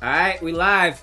All right, we live.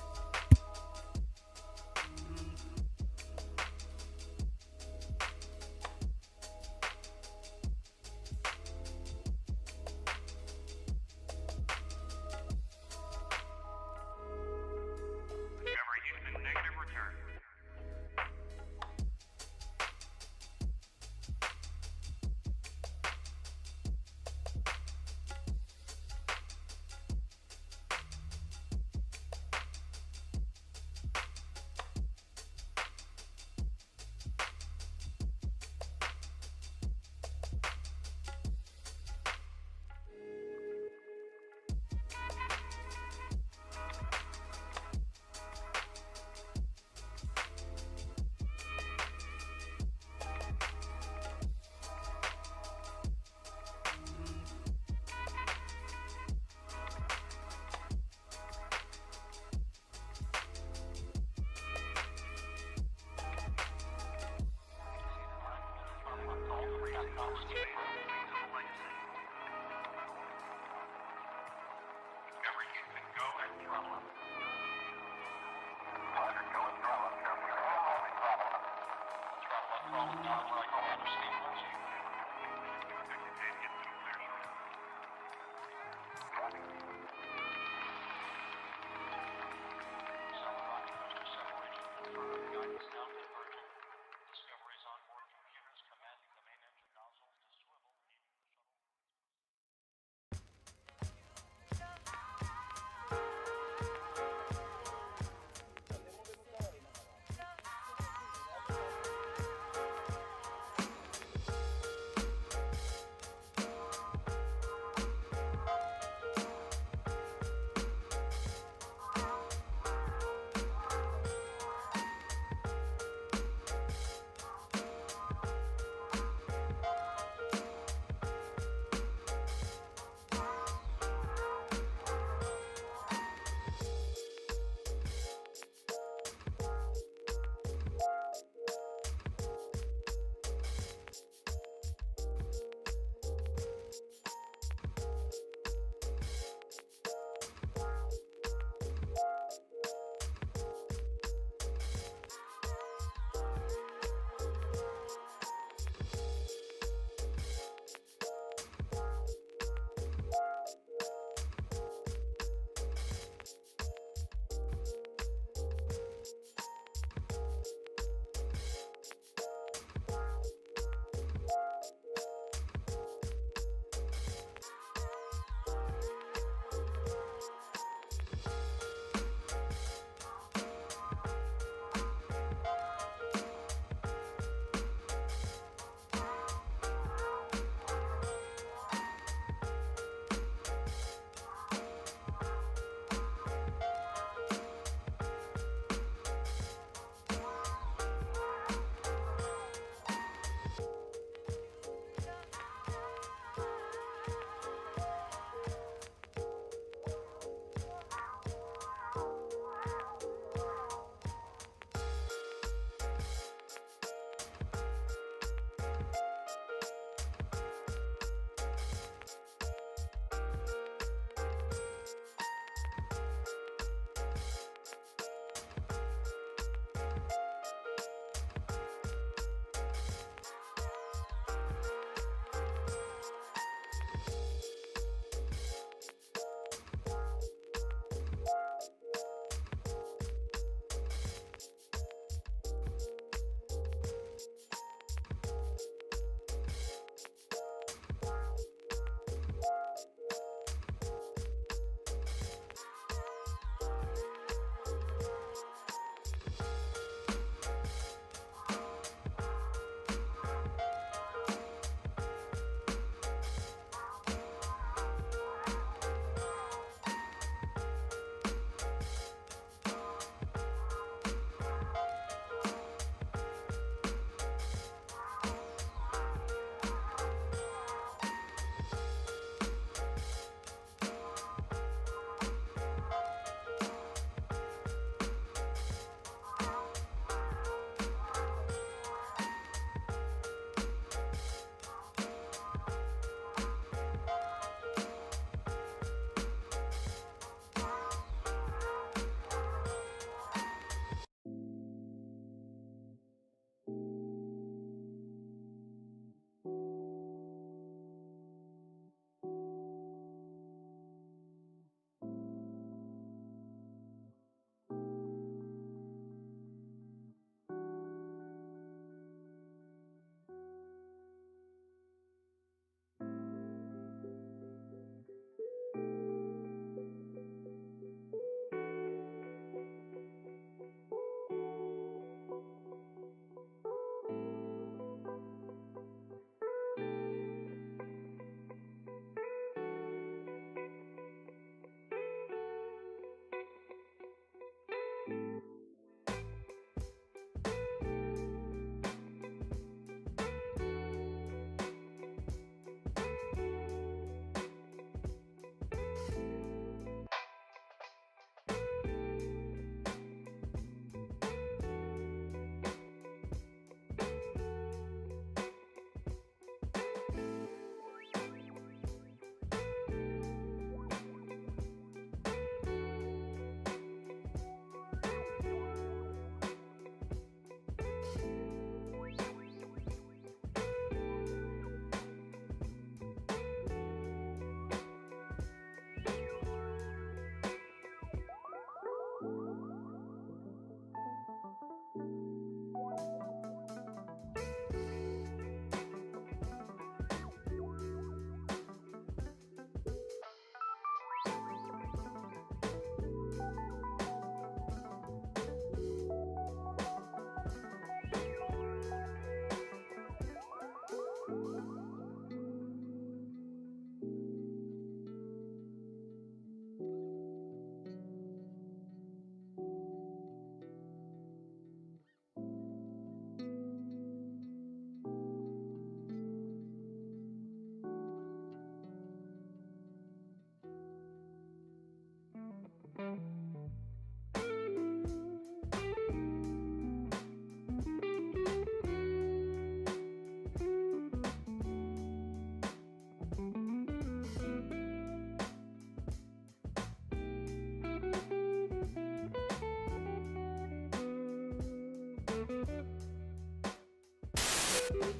You can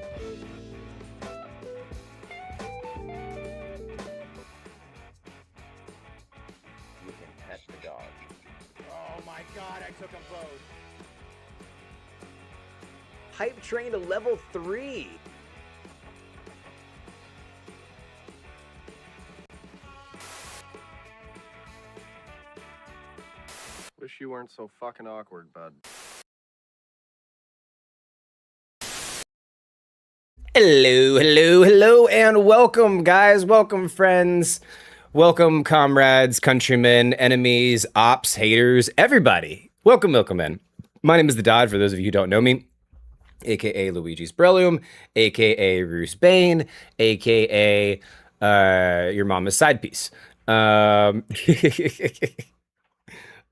pet the dog. Oh my god, I took them both. Hype train to level 3. Wish you weren't so fucking awkward, bud. Hello, and welcome, guys. Welcome, friends. Welcome, comrades, countrymen, enemies, ops, haters, everybody. Welcome in. My name is The Dodd, for those of you who don't know me, a.k.a. Luigi's Breloom, a.k.a. Roose Bane, a.k.a. Your mama's side piece.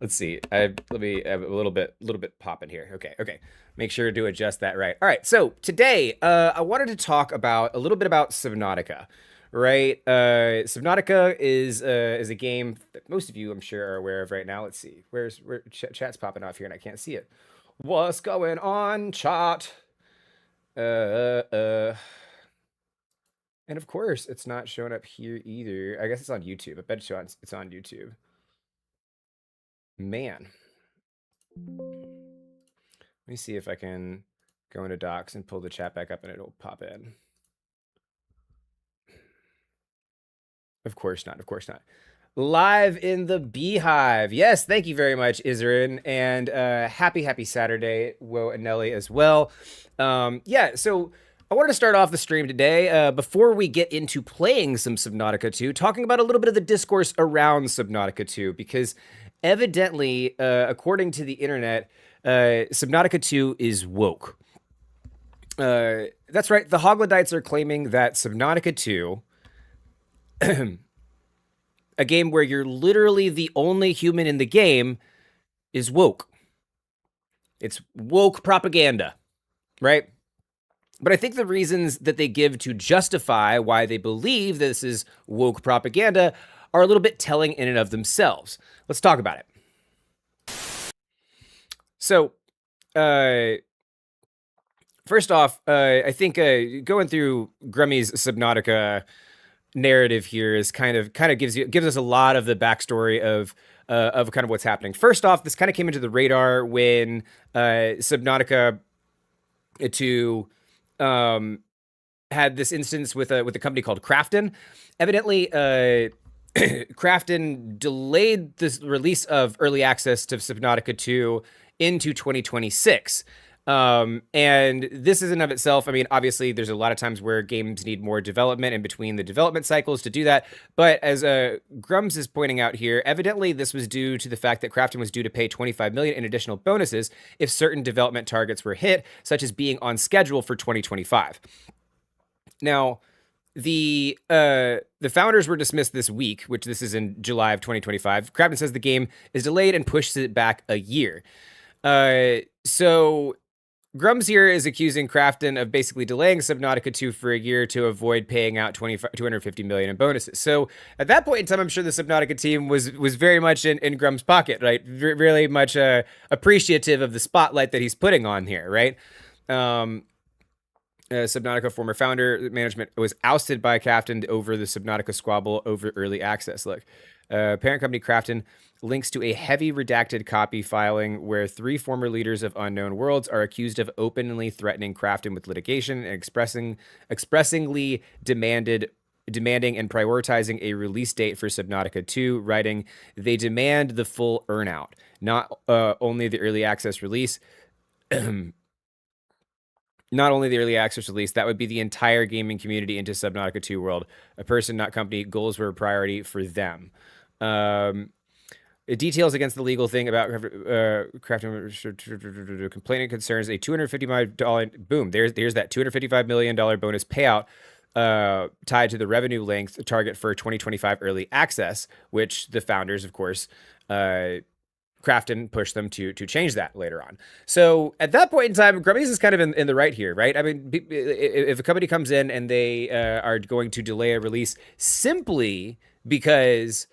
Let's see. Let me have a little bit popping here. Okay. Make sure to adjust that right. All right. So today, I wanted to talk about a little bit about Subnautica. Right. Subnautica is a game that most of you, I'm sure, are aware of right now. Let's see. Where chat's popping off here, and I can't see it. What's going on, chat? And of course, it's not showing up here either. I guess it's on YouTube. I bet it's on YouTube. Man. Let me see if I can go into docs and pull the chat back up and it'll pop in. Of course not. Live in the Beehive. Yes, thank you very much, Isrin. And happy Saturday, Wo and Nelly as well. So I wanted to start off the stream today, before we get into playing some Subnautica 2, talking about a little bit of the discourse around Subnautica 2, because evidently, according to the internet, Subnautica 2 is woke. That's right, the Hoglodites are claiming that Subnautica 2, a game where you're literally the only human in the game, is woke. It's woke propaganda, right? But I think the reasons that they give to justify why they believe this is woke propaganda are a little bit telling in and of themselves. Let's talk about it. So, first off, I think going through Grummy's Subnautica narrative here is kind of gives us a lot of the backstory of kind of what's happening. First off, this kind of came into the radar when Subnautica 2 had this instance with a company called Crafton. Evidently, Crafton delayed the release of early access to Subnautica 2 into 2026. And this is in of itself, I mean, obviously there's a lot of times where games need more development in between the development cycles to do that. But as Grums is pointing out here, evidently this was due to the fact that Crafton was due to pay $25 million in additional bonuses if certain development targets were hit, such as being on schedule for 2025. Now, the founders were dismissed this week, which this is in July of 2025. Crafton says the game is delayed and pushes it back a year. So Grums here is accusing Crafton of basically delaying Subnautica 2 for a year to avoid paying out $250 million in bonuses. So at that point in time, I'm sure the Subnautica team was very much in Grums' pocket, right? Really much appreciative of the spotlight that he's putting on here, right? Subnautica former founder management was ousted by Crafton over the Subnautica squabble over early access. Look, parent company Crafton links to a heavy redacted copy filing where 3 former leaders of Unknown Worlds are accused of openly threatening Crafton with litigation and expressingly demanding and prioritizing a release date for Subnautica 2, writing, "They demand the full earnout, not only the early access release." Not only the early access release, that would be the entire gaming community into Subnautica 2 world. A person, not company. Goals were a priority for them. Details against the legal thing about Crafton complaining concerns a $255 boom. There's that $255 million bonus payout tied to the revenue length target for 2025 early access, which the founders, of course, Crafton pushed them to change that later on. So at that point in time, Grummies is kind of in the right here, right? I mean, if a company comes in and they are going to delay a release simply because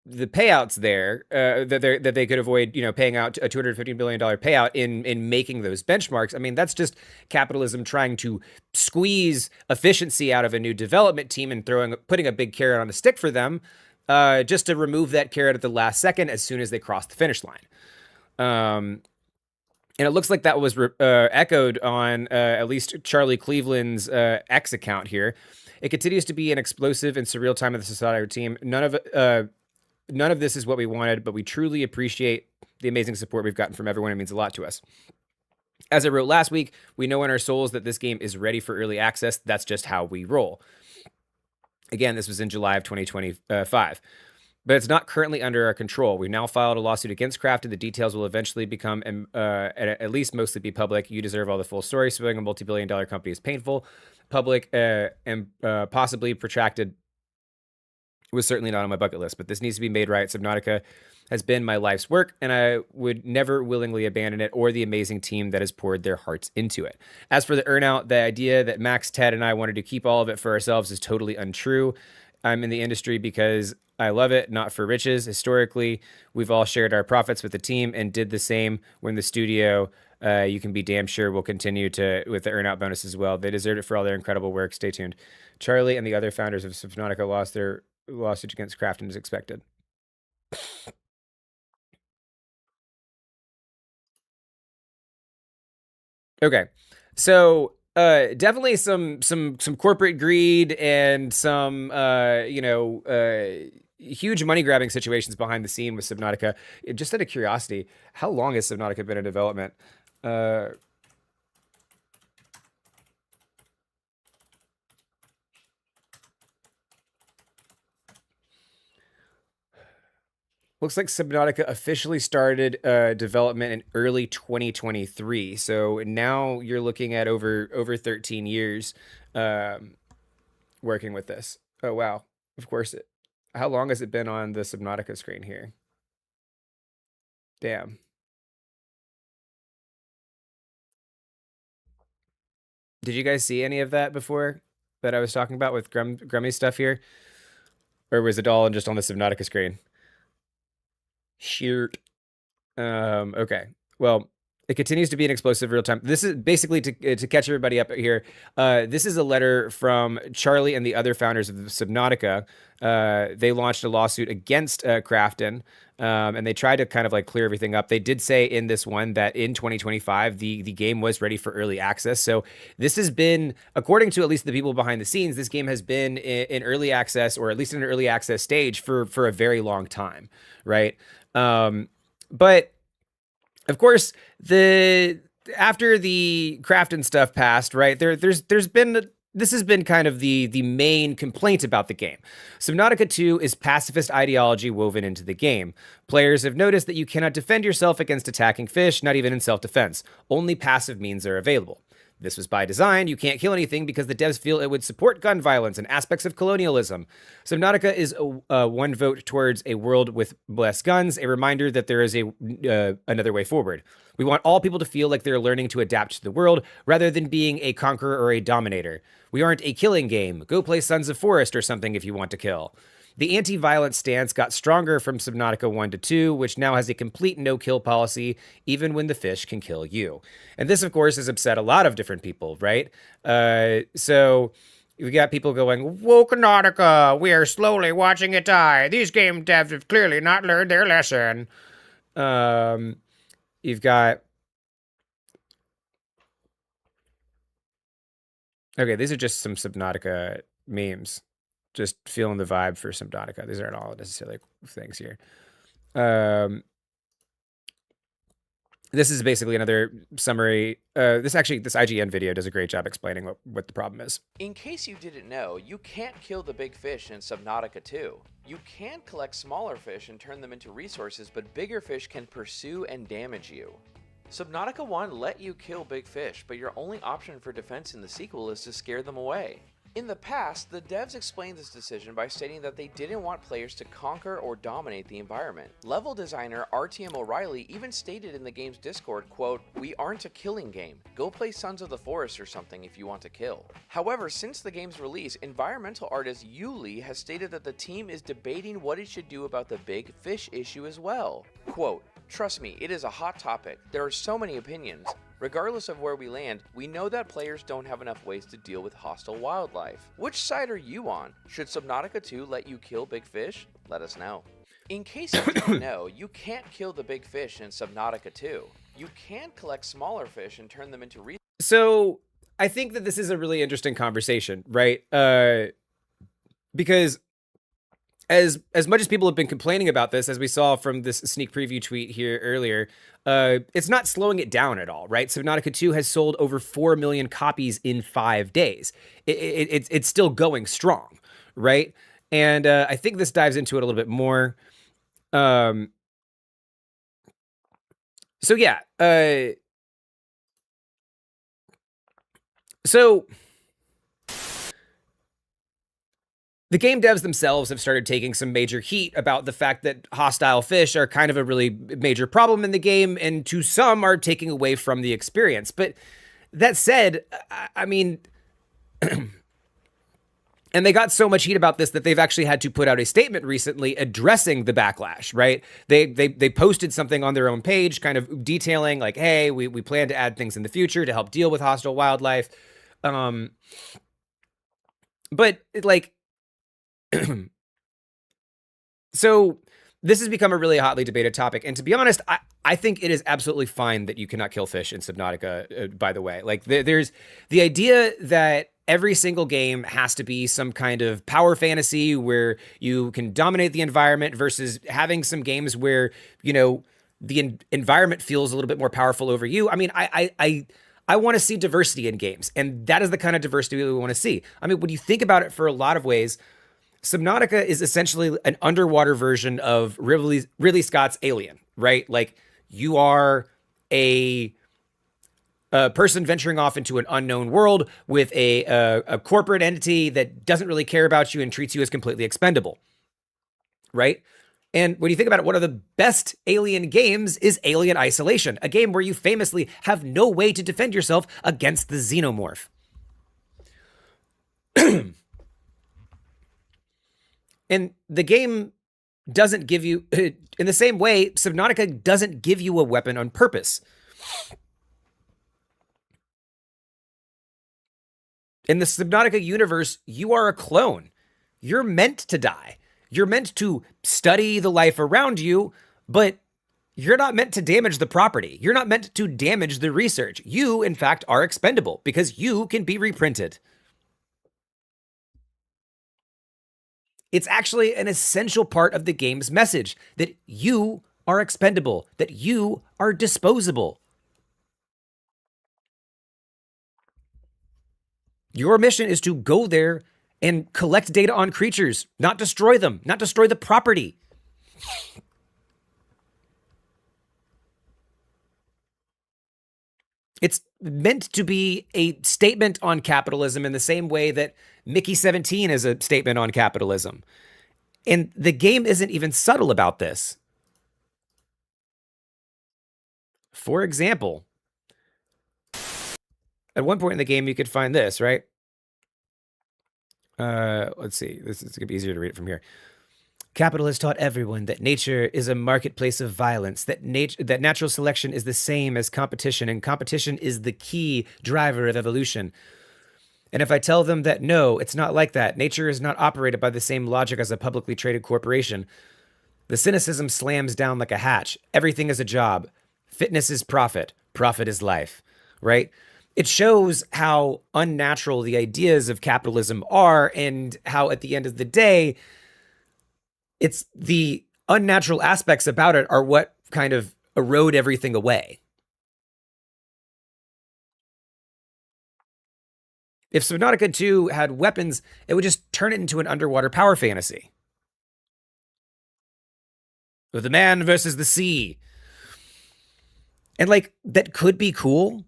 the payouts there that they could avoid, paying out a $250 billion payout in making those benchmarks. I mean, that's just capitalism trying to squeeze efficiency out of a new development team and putting a big carrot on a stick for them, just to remove that carrot at the last second as soon as they cross the finish line. And it looks like that was echoed on at least Charlie Cleveland's X account here. It continues to be an explosive and surreal time of the Subnautica team. None of this is what we wanted, but we truly appreciate the amazing support we've gotten from everyone. It means a lot to us. As I wrote last week, we know in our souls that this game is ready for early access. That's just how we roll. Again, this was in July of 2025. But it's not currently under our control. We've now filed a lawsuit against Kraft, and the details will eventually become, at least mostly be public. You deserve all the full story. Suing a multi-billion-dollar company is painful. Public and possibly protracted was certainly not on my bucket list, but this needs to be made right. Subnautica has been my life's work, and I would never willingly abandon it or the amazing team that has poured their hearts into it. As for the earnout, the idea that Max, Ted, and I wanted to keep all of it for ourselves is totally untrue. I'm in the industry because I love it, not for riches. Historically, we've all shared our profits with the team and did the same when the studio. You can be damn sure we'll continue with the earnout bonus as well. They deserved it for all their incredible work. Stay tuned. Charlie and the other founders of Subnautica lost their lawsuit against Krafton as expected. Okay, so definitely some corporate greed and some huge money grabbing situations behind the scene with Subnautica. Just out of curiosity, how long has Subnautica been in development? Looks like Subnautica officially started development in early 2023. So now you're looking at over 13 years working with this. Oh, wow. Of course. How long has it been on the Subnautica screen here? Damn. Did you guys see any of that before that I was talking about with Grummy stuff here? Or was it all just on the Subnautica screen? Shoot. Okay. Well, it continues to be an explosive real time. This is basically to catch everybody up here. This is a letter from Charlie and the other founders of Subnautica. They launched a lawsuit against Krafton, and they tried to kind of like clear everything up. They did say in this one that in 2025 the game was ready for early access. So this has been, according to at least the people behind the scenes, this game has been in early access, or at least in an early access stage for a very long time, right? But of course, after the Krafton stuff passed, right? There's been this has been kind of the main complaint about the game. Subnautica 2 is pacifist ideology woven into the game. Players have noticed that you cannot defend yourself against attacking fish, not even in self-defense. Only passive means are available. This was by design. You can't kill anything because the devs feel it would support gun violence and aspects of colonialism. Subnautica is a one vote towards a world with less guns, a reminder that there is another way forward. We want all people to feel like they're learning to adapt to the world rather than being a conqueror or a dominator. We aren't a killing game. Go play Sons of Forest or something if you want to kill. The anti-violence stance got stronger from Subnautica 1 to 2, which now has a complete no-kill policy, even when the fish can kill you. And this, of course, has upset a lot of different people, right? So we got people going, "Woke Nautica, we are slowly watching it die. These game devs have clearly not learned their lesson." You've got... Okay, these are just some Subnautica memes. Just feeling the vibe for Subnautica. These aren't all necessarily things here. This is basically another summary. This IGN video does a great job explaining what the problem is. In case you didn't know, you can't kill the big fish in Subnautica 2. You can collect smaller fish and turn them into resources, but bigger fish can pursue and damage you. Subnautica 1 let you kill big fish, but your only option for defense in the sequel is to scare them away. In the past, the devs explained this decision by stating that they didn't want players to conquer or dominate the environment. Level designer RTM O'Reilly even stated in the game's Discord, quote, "We aren't a killing game. Go play Sons of the Forest or something if you want to kill." However, since the game's release, environmental artist Yuli has stated that the team is debating what it should do about the big fish issue as well. Quote, "Trust me, it is a hot topic. There are so many opinions. Regardless of where we land, we know that players don't have enough ways to deal with hostile wildlife. Which side are you on? Should Subnautica 2 let you kill big fish? Let us know." In case you didn't know, you can't kill the big fish in Subnautica 2. You can collect smaller fish and turn them into resources. So I think that this is a really interesting conversation, right? Because as much as people have been complaining about this, as we saw from this sneak preview tweet here earlier, it's not slowing it down at all, right? Subnautica 2 has sold over 4 million copies in 5 days. It's still going strong, right? And I think this dives into it a little bit more. So yeah, so the game devs themselves have started taking some major heat about the fact that hostile fish are kind of a really major problem in the game, and to some are taking away from the experience. But that said, I mean, and they got so much heat about this that they've actually had to put out a statement recently addressing the backlash, right? They posted something on their own page kind of detailing like, hey, we plan to add things in the future to help deal with hostile wildlife. But like, so this has become a really hotly debated topic. And to be honest, I think it is absolutely fine that you cannot kill fish in Subnautica, by the way. Like there's the idea that every single game has to be some kind of power fantasy where you can dominate the environment versus having some games where, you know, the environment feels a little bit more powerful over you. I mean, I want to see diversity in games, and that is the kind of diversity we want to see. I mean, when you think about it for a lot of ways, Subnautica is essentially an underwater version of Ridley Scott's Alien, right? Like you are a person venturing off into an unknown world with a corporate entity that doesn't really care about you and treats you as completely expendable, right? And when you think about it, one of the best Alien games is Alien Isolation, a game where you famously have no way to defend yourself against the xenomorph. And the game doesn't give you, in the same way, Subnautica doesn't give you a weapon on purpose. In the Subnautica universe, you are a clone. You're meant to die. You're meant to study the life around you, but you're not meant to damage the property. You're not meant to damage the research. You, in fact, are expendable because you can be reprinted. It's actually an essential part of the game's message that you are expendable, that you are disposable. Your mission is to go there and collect data on creatures, not destroy them, not destroy the property. It's meant to be a statement on capitalism in the same way that Mickey 17 is a statement on capitalism. And the game isn't even subtle about this. For example, at one point in the game, you could find this, right? Let's see. This is going to be easier to read it from here. Capital has taught everyone that nature is a marketplace of violence, that natural selection is the same as competition, and competition is the key driver of evolution. And if I tell them that no, it's not like that, nature is not operated by the same logic as a publicly traded corporation, the cynicism slams down like a hatch. Everything is a job. Fitness is profit. Profit is life, right? It shows how unnatural the ideas of capitalism are and how at the end of the day, it's the unnatural aspects about it are what kind of erode everything away. If Subnautica 2 had weapons, it would just turn it into an underwater power fantasy. With the man versus the sea. And like, that could be cool.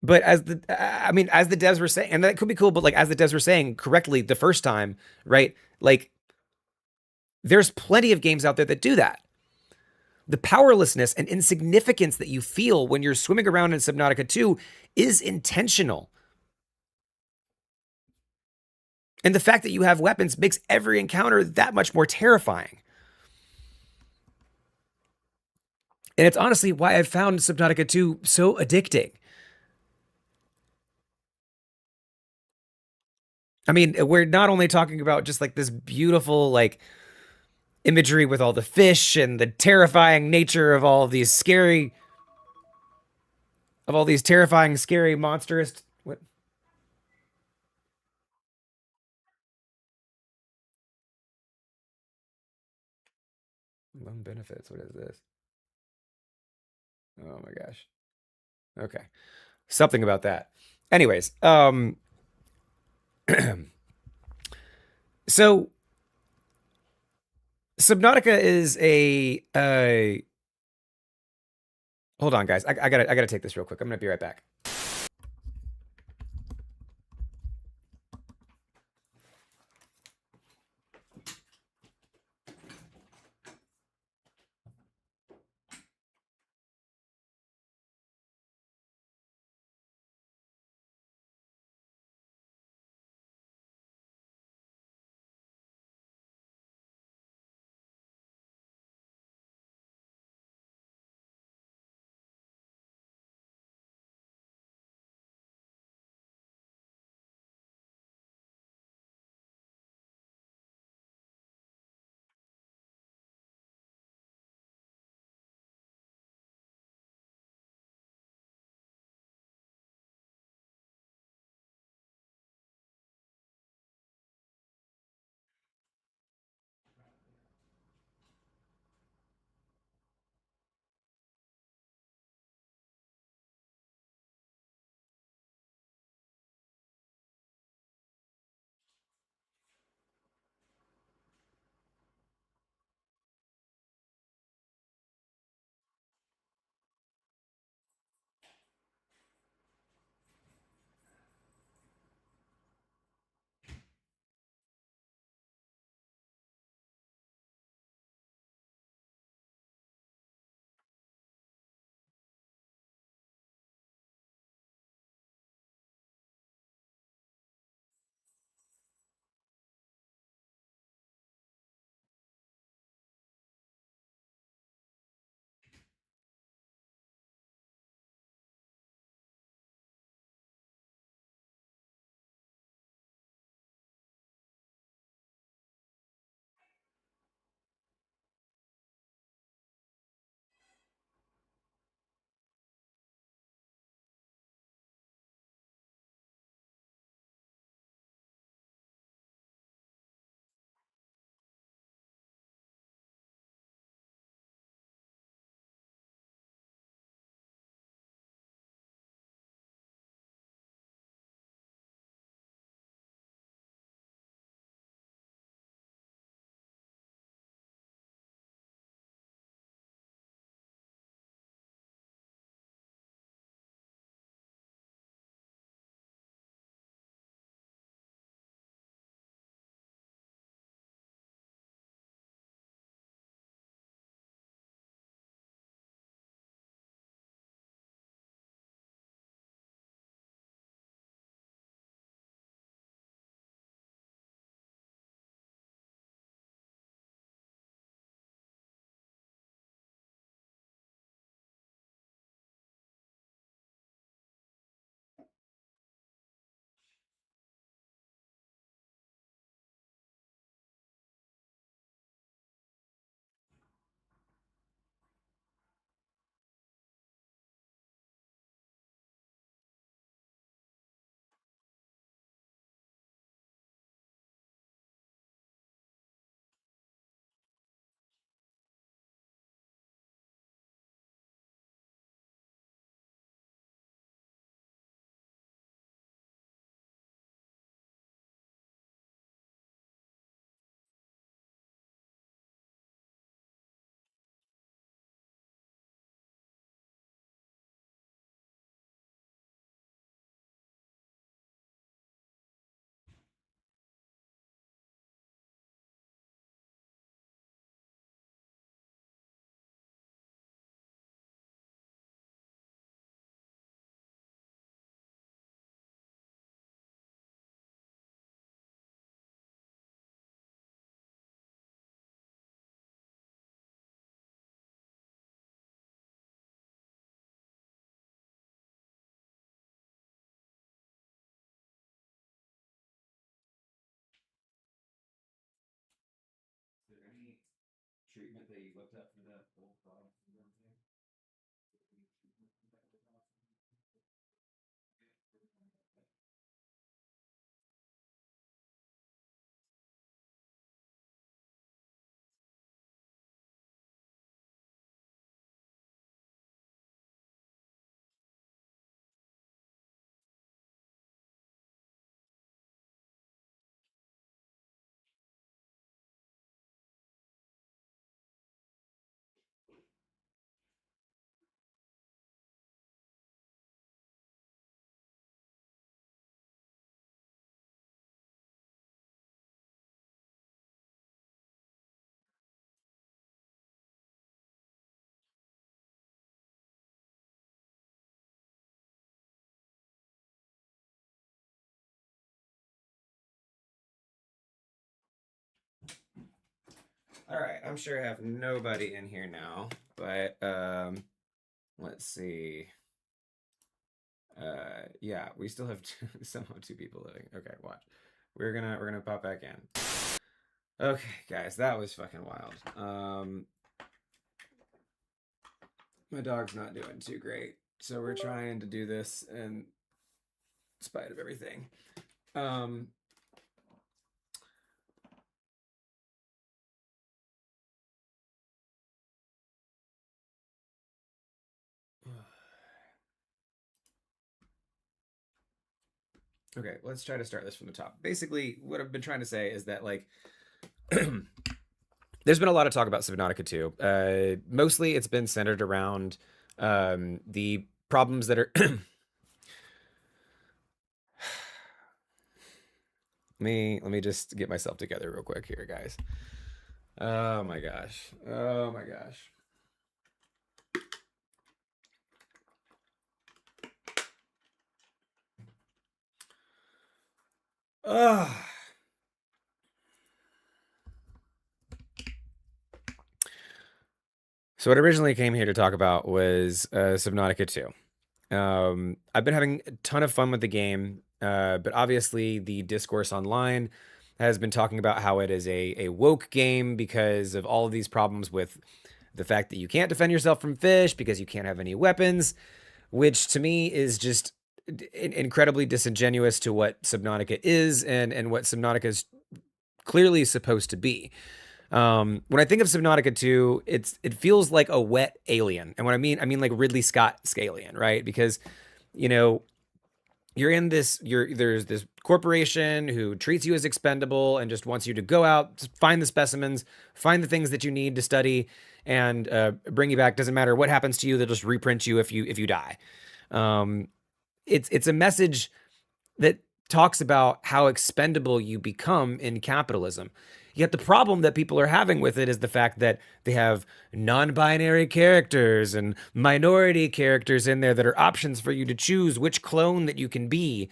But I mean, as the devs were saying, and that could be cool, but like as the devs were saying correctly the first time, right? Like there's plenty of games out there that do that. The powerlessness and insignificance that you feel when you're swimming around in Subnautica 2 is intentional. And the fact that you have weapons makes every encounter that much more terrifying. And it's honestly why I've found Subnautica 2 so addicting. I mean, we're not only talking about just like this beautiful, like, imagery with all the fish and the terrifying nature of all of these scary, terrifying, scary, monstrous. What? Loan benefits. What is this? Oh my gosh. Okay. Something about that. Anyways, so Subnautica is a hold on, guys. I gotta take this real quick. I'm gonna be right back. treatment that you looked up for that whole problem. All right, I'm sure I have nobody in here now, but let's see. Yeah, we still have somehow two people living. Okay, watch. We're gonna pop back in. Okay, guys, that was fucking wild. My dog's not doing too great, so we're trying to do this in spite of everything. Um, okay, let's try to start this from the top. Basically, what I've been trying to say is that like there's been a lot of talk about Subnautica 2. Mostly it's been centered around the problems that are let me just get myself together real quick here, guys. Oh my gosh. Oh my gosh. Ugh. So what I originally came here to talk about was Subnautica 2. I've been having a ton of fun with the game, but obviously the discourse online has been talking about how it is a woke game because of all of these problems with the fact that you can't defend yourself from fish because you can't have any weapons, which to me is just incredibly disingenuous to what Subnautica is and what Subnautica is clearly supposed to be. When I think of Subnautica 2, it feels like a wet Alien. And what I mean like Ridley Scott's Alien, right? Because, you know, you're in this, there's this corporation who treats you as expendable and just wants you to go out, find the specimens, find the things that you need to study, and bring you back. Doesn't matter what happens to you; they'll just reprint you if you die. Um, it's a message that talks about how expendable you become in capitalism. Yet the problem that people are having with it is the fact that they have non-binary characters and minority characters in there that are options for you to choose which clone that you can be,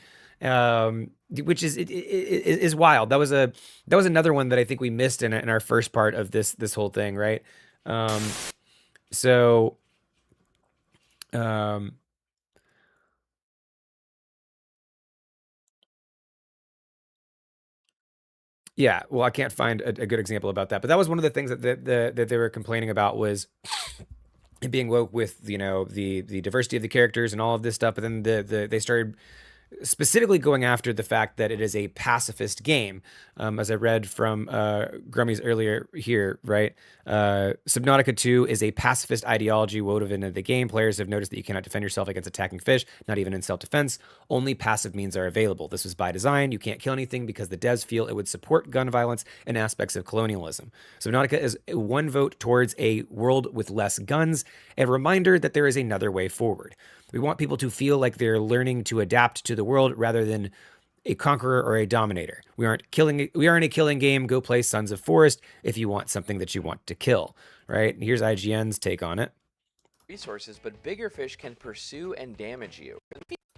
which is wild. That was another one that I think we missed in our first part of this whole thing, right? So um, yeah, well, I can't find a good example about that, but that was one of the things that they were complaining about was being woke with the diversity of the characters and all of this stuff. But then they started specifically going after the fact that it is a pacifist game. As I read from Grummy's earlier here, right? Subnautica 2 is a pacifist ideology woven into the game. Players have noticed that you cannot defend yourself against attacking fish, not even in self-defense. Only passive means are available. This was by design. You can't kill anything because the devs feel it would support gun violence and aspects of colonialism. Subnautica is one vote towards a world with less guns, a reminder that there is another way forward. We want people to feel like they're learning to adapt to the world rather than a conqueror or a dominator. We aren't a killing game. Go play Sons of Forest if you want something that you want to kill, right? And here's IGN's take on it. Resources, but bigger fish can pursue and damage you.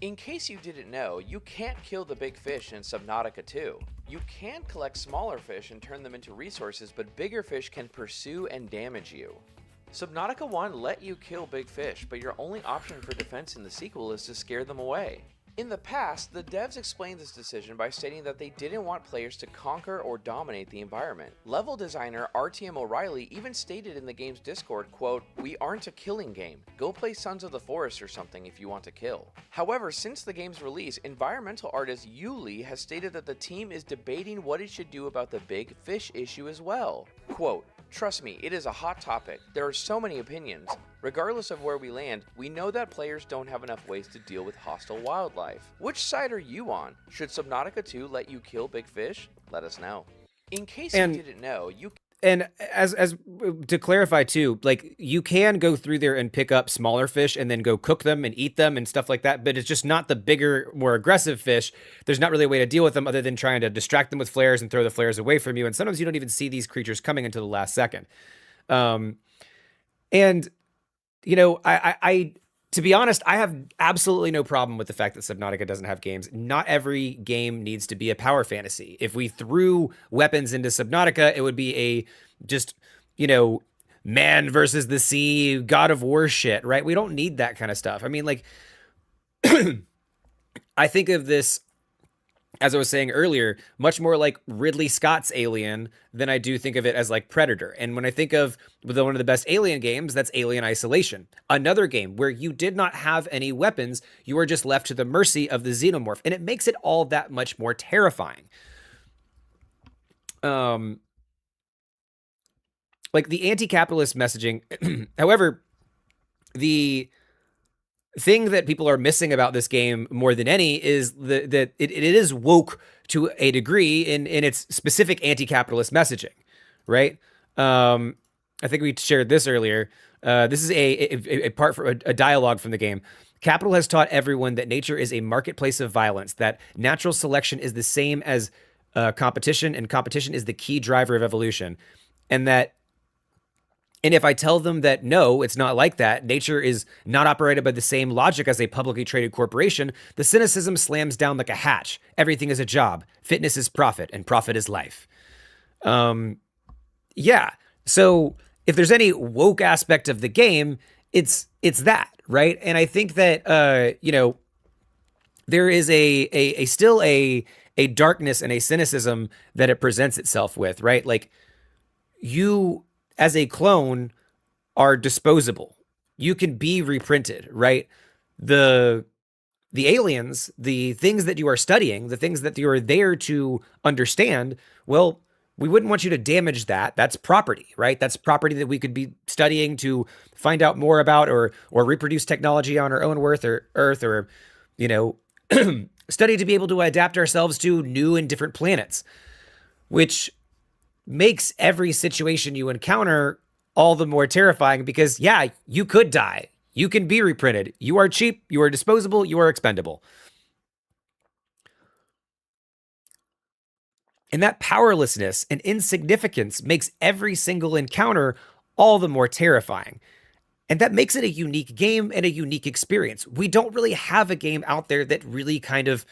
In case you didn't know, you can't kill the big fish in Subnautica 2. You can collect smaller fish and turn them into resources, but bigger fish can pursue and damage you. Subnautica 1 let you kill big fish, but your only option for defense in the sequel is to scare them away. In the past, the devs explained this decision by stating that they didn't want players to conquer or dominate the environment. Level designer RTM O'Reilly even stated in the game's Discord, quote, "We aren't a killing game. Go play Sons of the Forest or something if you want to kill." However, since the game's release, environmental artist Yuli has stated that the team is debating what it should do about the big fish issue as well. Quote, "Trust me, it is a hot topic. There are so many opinions. Regardless of where we land, we know that players don't have enough ways to deal with hostile wildlife. Which side are you on? Should Subnautica 2 let you kill big fish? Let us know." In case you didn't know, And as to clarify too, like you can go through there and pick up smaller fish and then go cook them and eat them and stuff like that, but it's just not the bigger, more aggressive fish. There's not really a way to deal with them other than trying to distract them with flares and throw the flares away from you. And sometimes you don't even see these creatures coming until the last second. And you know, I to be honest, I have absolutely no problem with the fact that Subnautica doesn't have games. Not every game needs to be a power fantasy. If we threw weapons into Subnautica, it would be a just, you know, man versus the sea, God of War shit, right? We don't need that kind of stuff. I mean, like, I think of this, as I was saying earlier, much more like Ridley Scott's Alien than I do think of it as like Predator. And when I think of one of the best Alien games, that's Alien Isolation. Another game where you did not have any weapons. You were just left to the mercy of the xenomorph. And it makes it all that much more terrifying. Like the anti-capitalist messaging. However, the thing that people are missing about this game more than any is that it is woke to a degree in its specific anti-capitalist messaging, right? I think we shared this earlier. This is a part for a dialogue from the game. Capital has taught everyone that nature is a marketplace of violence, that natural selection is the same as competition, and competition is the key driver of evolution. And if I tell them that no, it's not like that, nature is not operated by the same logic as a publicly traded corporation, the cynicism slams down like a hatch. Everything is a job. Fitness is profit, and profit is life. Yeah. So if there's any woke aspect of the game, it's that, right? And I think that you know, there is still a darkness and a cynicism that it presents itself with, right? Like you, as a clone, are disposable. You can be reprinted, right? The aliens, the things that you are studying, the things that you are there to understand, well, we wouldn't want you to damage that. That's property, right? That's property that we could be studying to find out more about or reproduce technology on our own Earth or you know, study to be able to adapt ourselves to new and different planets, which makes every situation you encounter all the more terrifying because, yeah, you could die. You can be reprinted. You are cheap. You are disposable. You are expendable. And that powerlessness and insignificance makes every single encounter all the more terrifying. And that makes it a unique game and a unique experience. We don't really have a game out there that really kind of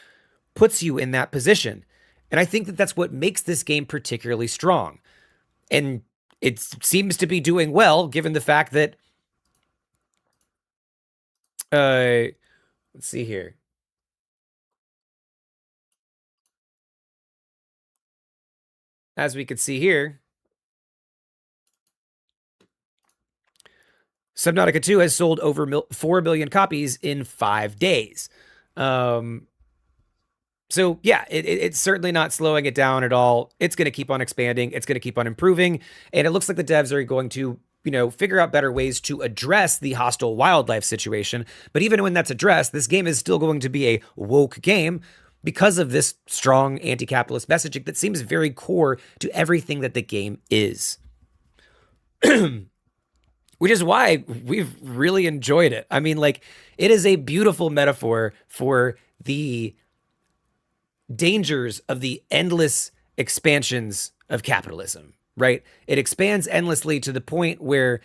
puts you in that position. And I think that that's what makes this game particularly strong. And it seems to be doing well, given the fact that, let's see here. As we could see here, Subnautica 2 has sold over 4 million copies in 5 days. So yeah, it's certainly not slowing it down at all. It's going to keep on expanding. It's going to keep on improving. And it looks like the devs are going to, you know, figure out better ways to address the hostile wildlife situation. But even when that's addressed, this game is still going to be a woke game because of this strong anti-capitalist messaging that seems very core to everything that the game is. Which is why we've really enjoyed it. I mean, like, it is a beautiful metaphor for the dangers of the endless expansions of capitalism, right? It expands endlessly to the point where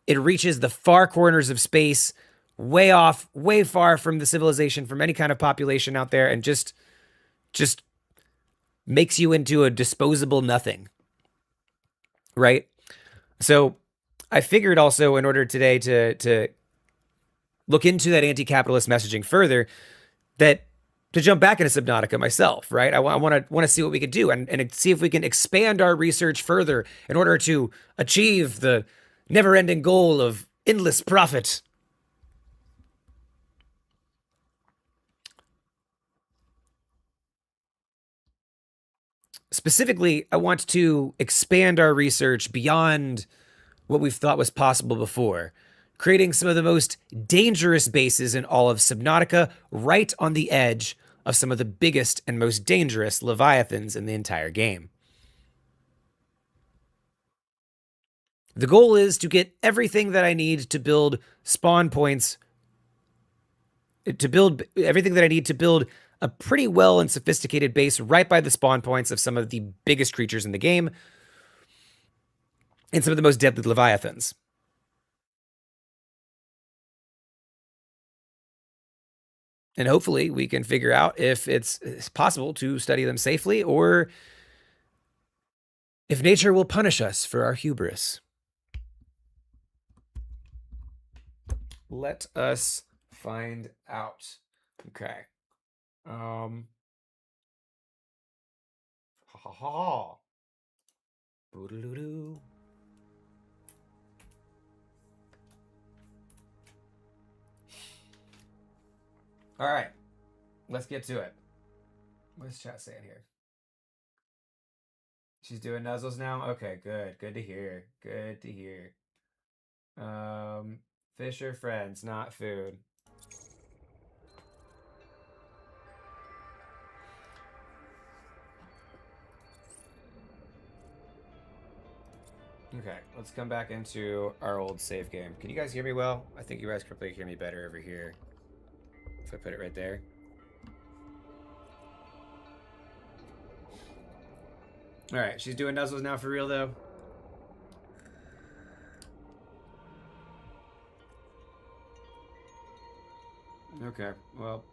it reaches the far corners of space, way off, way far from the civilization, from any kind of population out there, and just makes you into a disposable nothing, right? So I figured also, in order today to look into that anti-capitalist messaging further, that to jump back into Subnautica myself, right? I want to see what we could do and see if we can expand our research further in order to achieve the never-ending goal of endless profit. Specifically, I want to expand our research beyond what we've thought was possible before, creating some of the most dangerous bases in all of Subnautica, right on the edge of some of the biggest and most dangerous leviathans in the entire game. The goal is to get everything that I need to build spawn points, to build everything that I need to build a pretty well and sophisticated base right by the spawn points of some of the biggest creatures in the game and some of the most deadly leviathans. And hopefully we can figure out if it's possible to study them safely or if nature will punish us for our hubris. Let us find out. Okay. Ha ha ha. Boodaloo. All right. Let's get to it. What's chat saying here? She's doing nuzzles now? Okay, good. Good to hear. Good to hear. Fish are friends, not food. Okay, let's come back into our old save game. Can you guys hear me well? I think you guys could probably hear me better over here. If I put it right there. Alright, she's doing nuzzles now for real though. Okay, well,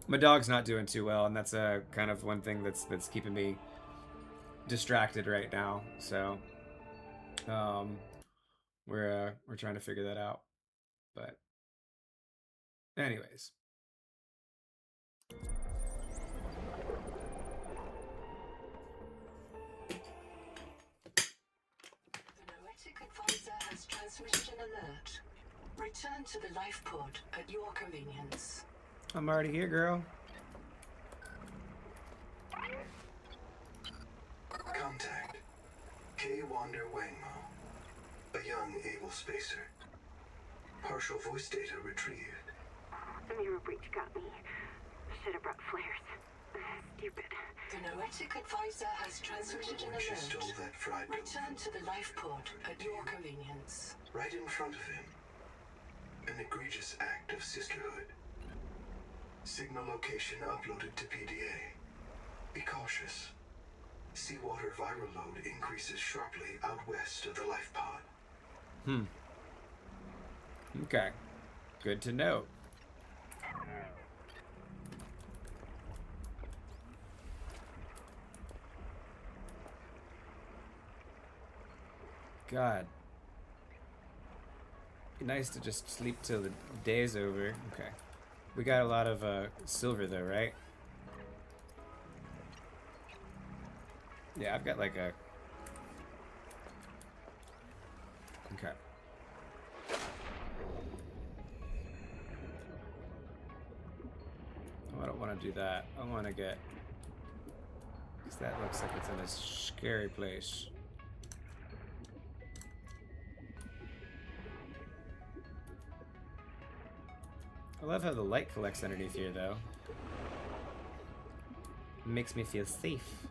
my dog's not doing too well, and that's kind of one thing that's keeping me distracted right now. So, we're trying to figure that out. But, anyways. The Noetic advisor has transmitted an alert. Return to the life pod at your convenience. I'm already here, girl. Contact. K. Wander Wangmo. A young, able spacer. Partial voice data retrieved. The mirror breach got me. Should have brought flares. Stupid. The Noetic advisor has transmitted an When she alert. stole that fried dough, Return to the life pod at your convenience. right in front of him. An egregious act of sisterhood. Signal location uploaded to PDA. Be cautious. Seawater viral load increases sharply out west of the life pod. Okay. Good to know. God. Be nice to just sleep till the day's over. Okay. We got a lot of silver though, right? Yeah, I've got like a... Okay. Oh, I don't want to do that. I want to get... Because that looks like it's in a scary place. I love how the light collects underneath here, though. It makes me feel safe.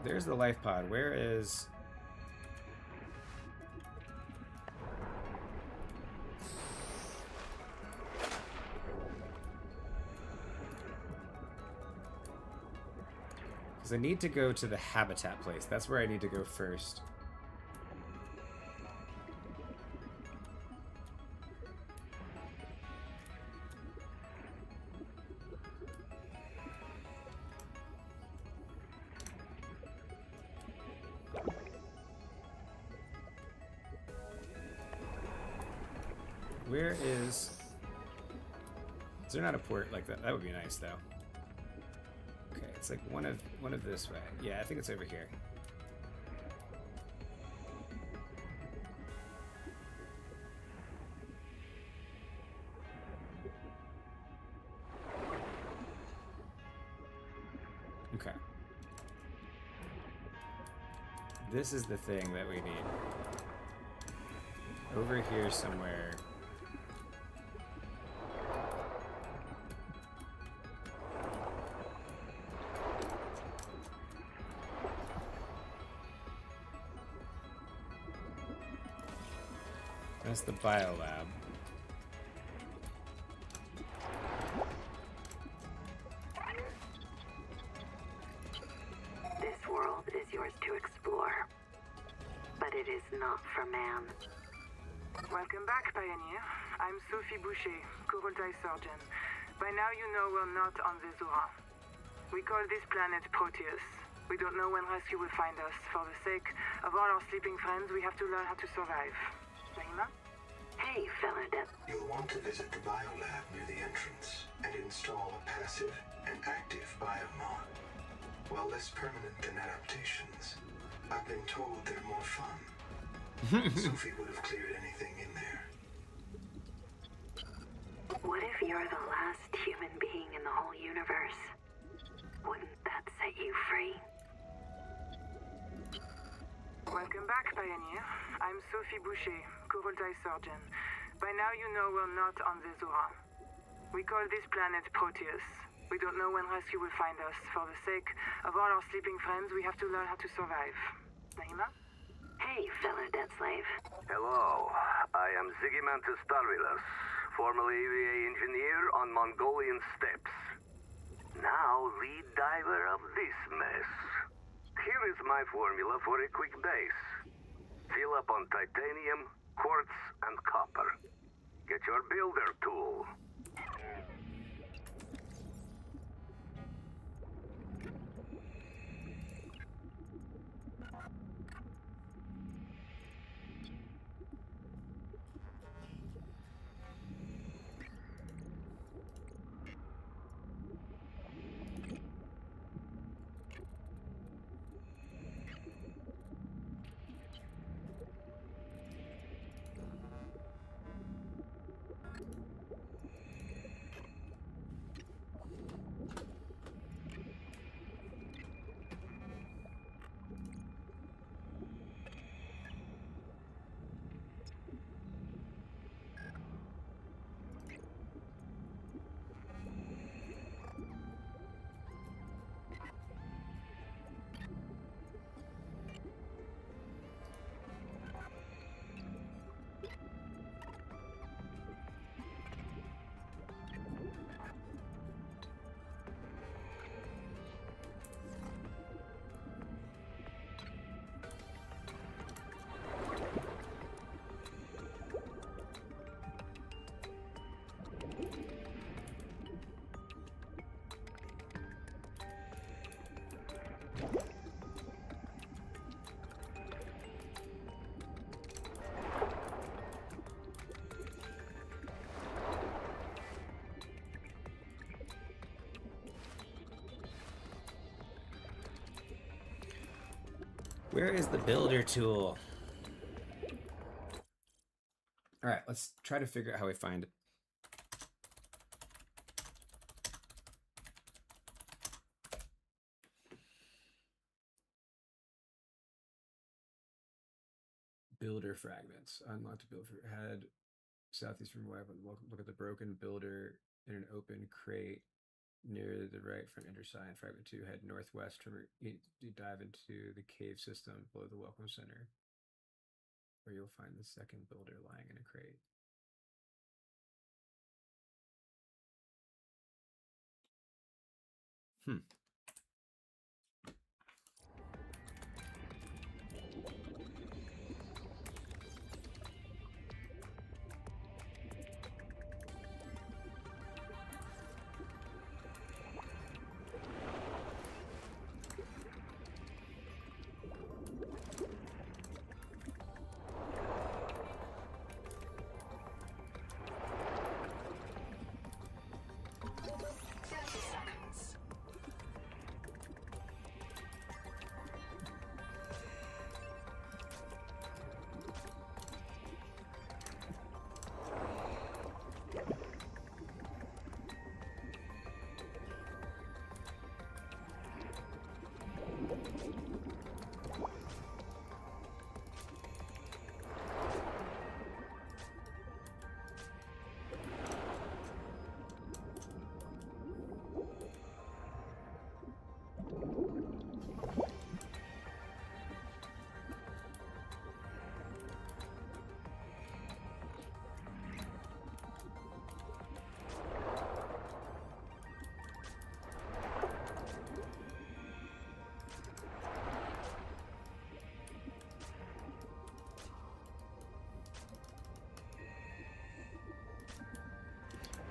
There's the life pod. Where is... Because I need to go to the habitat place. That's where I need to go first. Where is... Is there not a port like that? That would be nice, though. Okay, it's like one of this way. Yeah, I think it's over here. Okay. This is the thing that we need. Over here somewhere. That's the biolab. This world is yours to explore, but it is not for man. Welcome back, Pioneer. I'm Sophie Boucher, Kurultai surgeon. By now you know we're not on Zezura. We call this planet Proteus. We don't know when rescue will find us. For the sake of all our sleeping friends, we have to learn how to survive. Naima? Hey, fella, You'll want to visit the biolab near the entrance and install a passive and active biomod. While less permanent than adaptations, I've been told they're more fun. Sophie would have cleared anything in there. what if you're the last human being in the whole universe? Wouldn't that set you free? Welcome back, Pioneer. I'm Sophie Boucher, Kurultai surgeon. By now you know we're not on Zezura. We call this planet Proteus. We don't know when rescue will find us. For the sake of all our sleeping friends, we have to learn how to survive. Naima? Hey, fella, dead slave. Hello, I am Zigimantus Starvilus, formerly EVA engineer on Mongolian steppes. Now lead diver of this mess. Here is my formula for a quick base. Fill up on titanium, quartz, and copper. Get your builder tool. Where is the builder tool? All right, let's try to figure out how we find it. Builder fragments. Unlocked builder. Had southeast from web. Look at the broken builder in an open crate near the right from underside. Fragment 2. Head northwest from you dive into the cave system below the welcome center, where you'll find the second builder lying in a crate.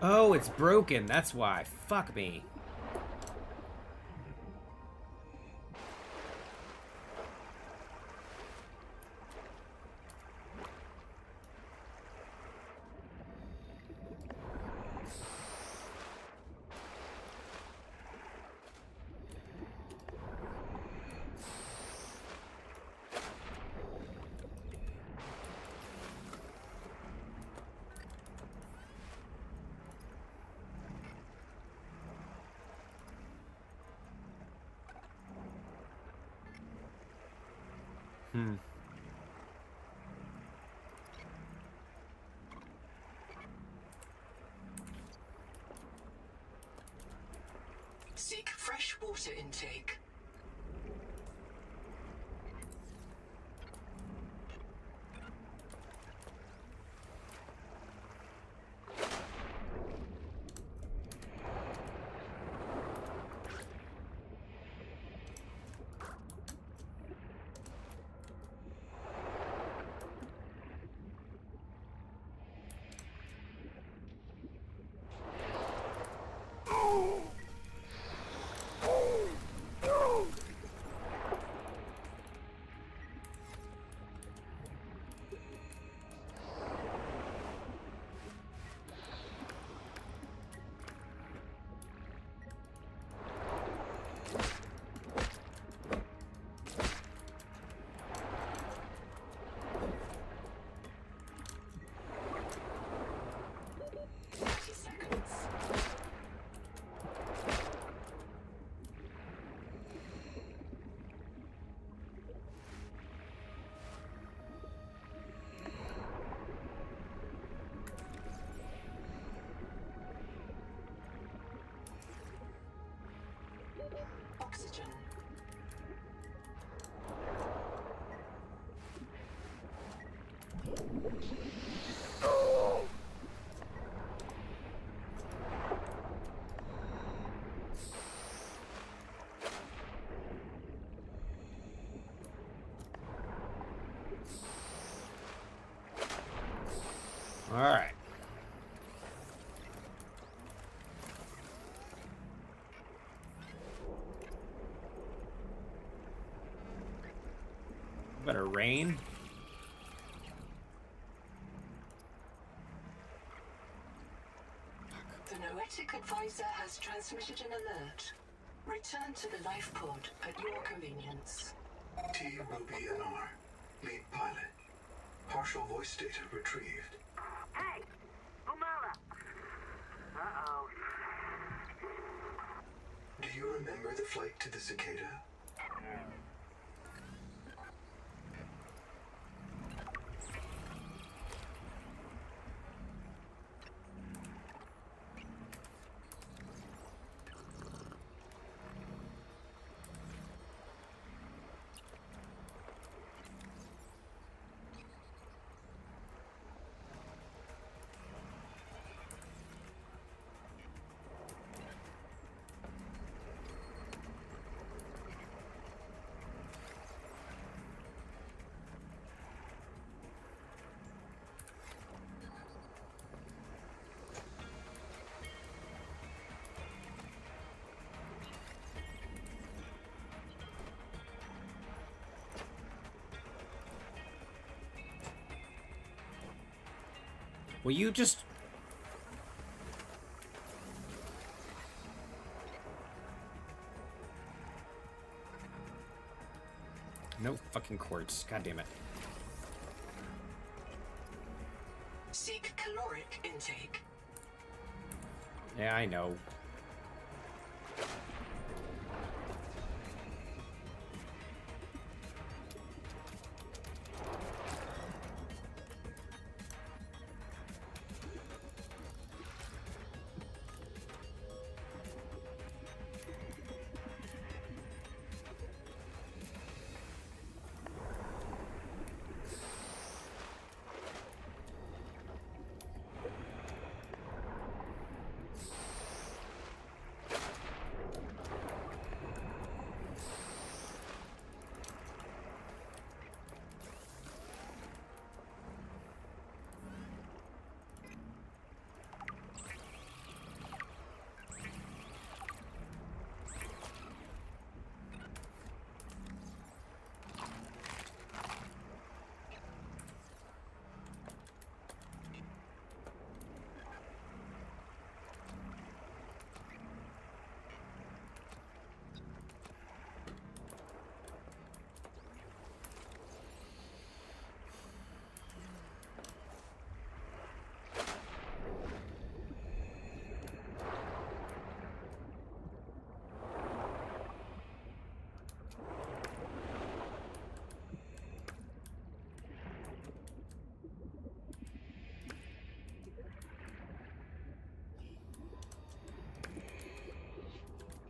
Oh, it's broken. That's why. Fuck me. Seek fresh water intake. Oxygen. All right. Better rain. The Noetic advisor has transmitted an alert. Return to the life pod at your convenience. T. Ruby and R. Lead pilot. Partial voice data retrieved. Hey! Umala! Uh-oh. Do you remember the flight to the cicada? Will you just... No fucking quartz. God damn it. Seek caloric intake. Yeah, I know.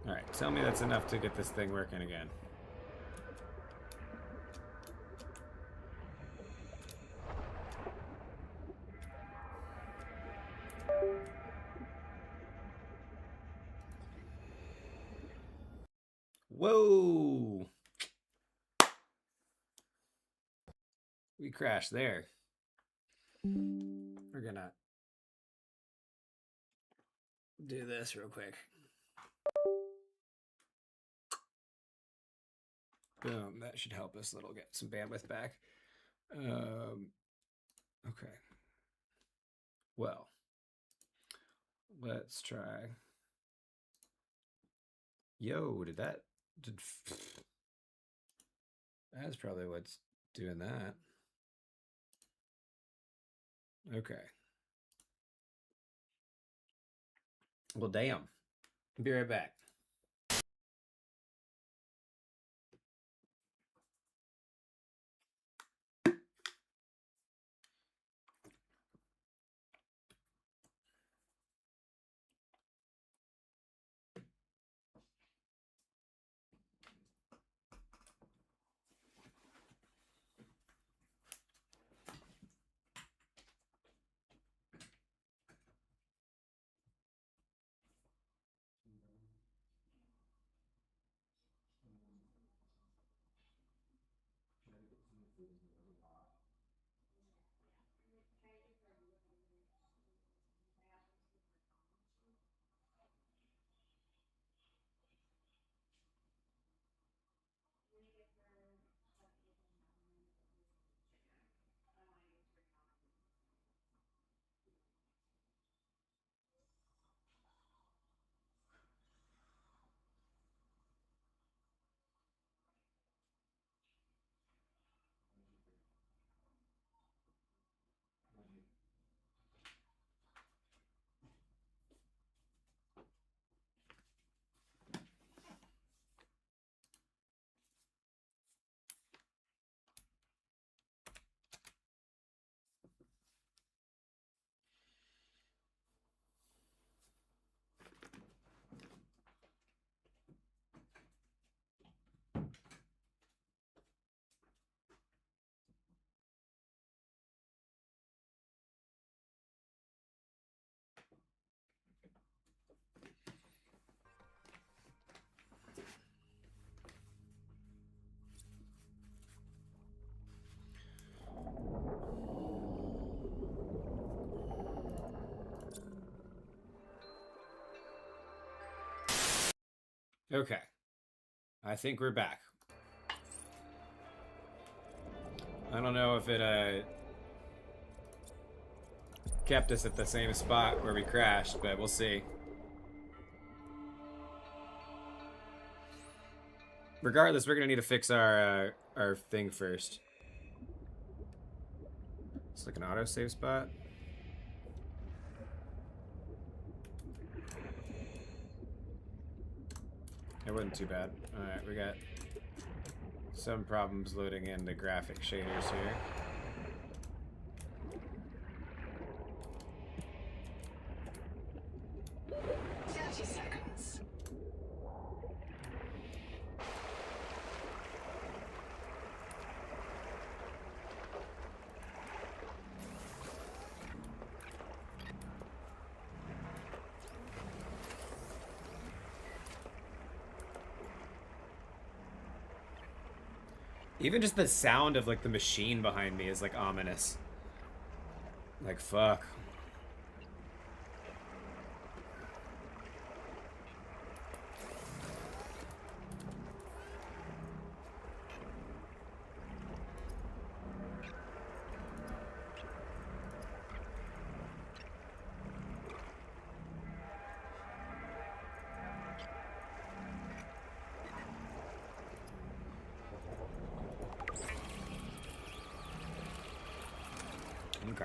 Alright, tell me that's enough to get this thing working again. Whoa! We crashed there. We're gonna do this real quick. Boom, that should help us a little, get some bandwidth back. Okay. Well, let's try. Yo, that's probably what's doing that. Okay. Well, damn. Be right back. Okay. I think we're back. I don't know if it kept us at the same spot where we crashed, but we'll see. Regardless, we're gonna need to fix our thing first. It's like an autosave spot. It wasn't too bad. Alright, we got some problems loading in the graphic shaders here. Even just the sound of like the machine behind me is like ominous. Like fuck. Okay.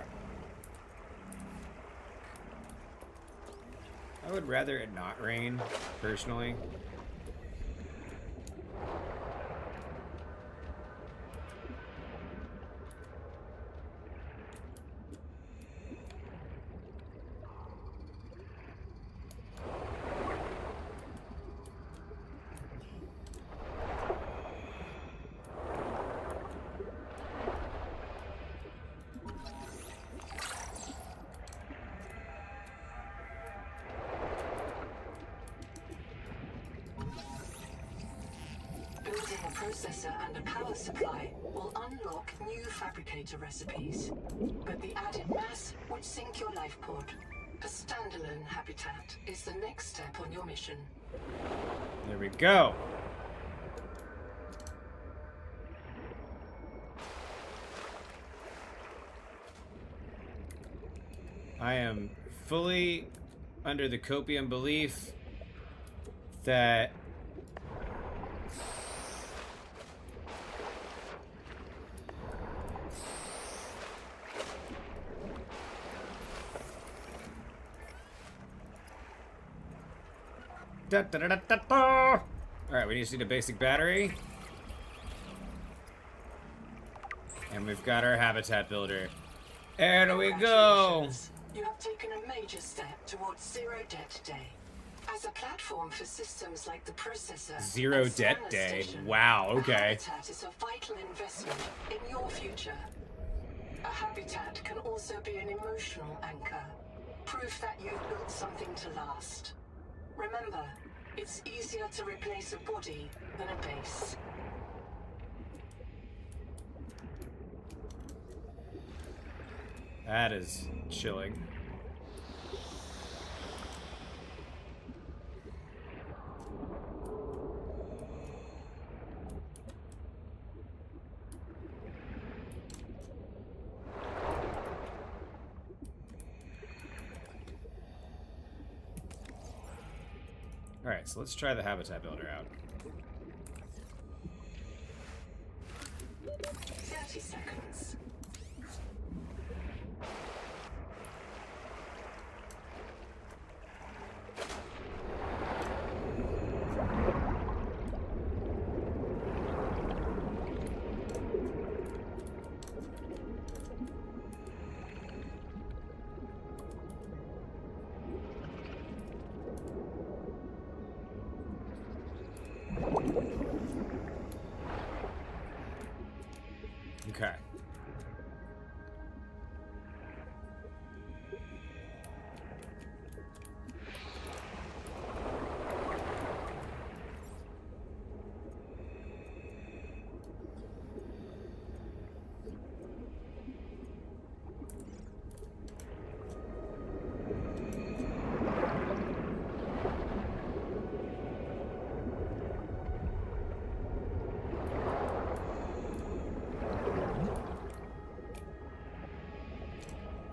I would rather it not rain, personally. Building a processor and a power supply will unlock new fabricator recipes, but the added mass would sink your life pod. A standalone habitat is the next step on your mission. There we go. I am fully under the copium belief that Alright, we just need a basic battery. And we've got our habitat builder. There we go! You have taken a major step towards zero debt day. As a platform for systems like the processor, Zero and debt scanner day. station, Wow, a okay. habitat is a vital investment in your future. A habitat can also be an emotional anchor, proof that you've built something to last. Remember, it's easier to replace a body than a base. That is chilling. Alright, so let's try the habitat builder out. 30 seconds. Okay.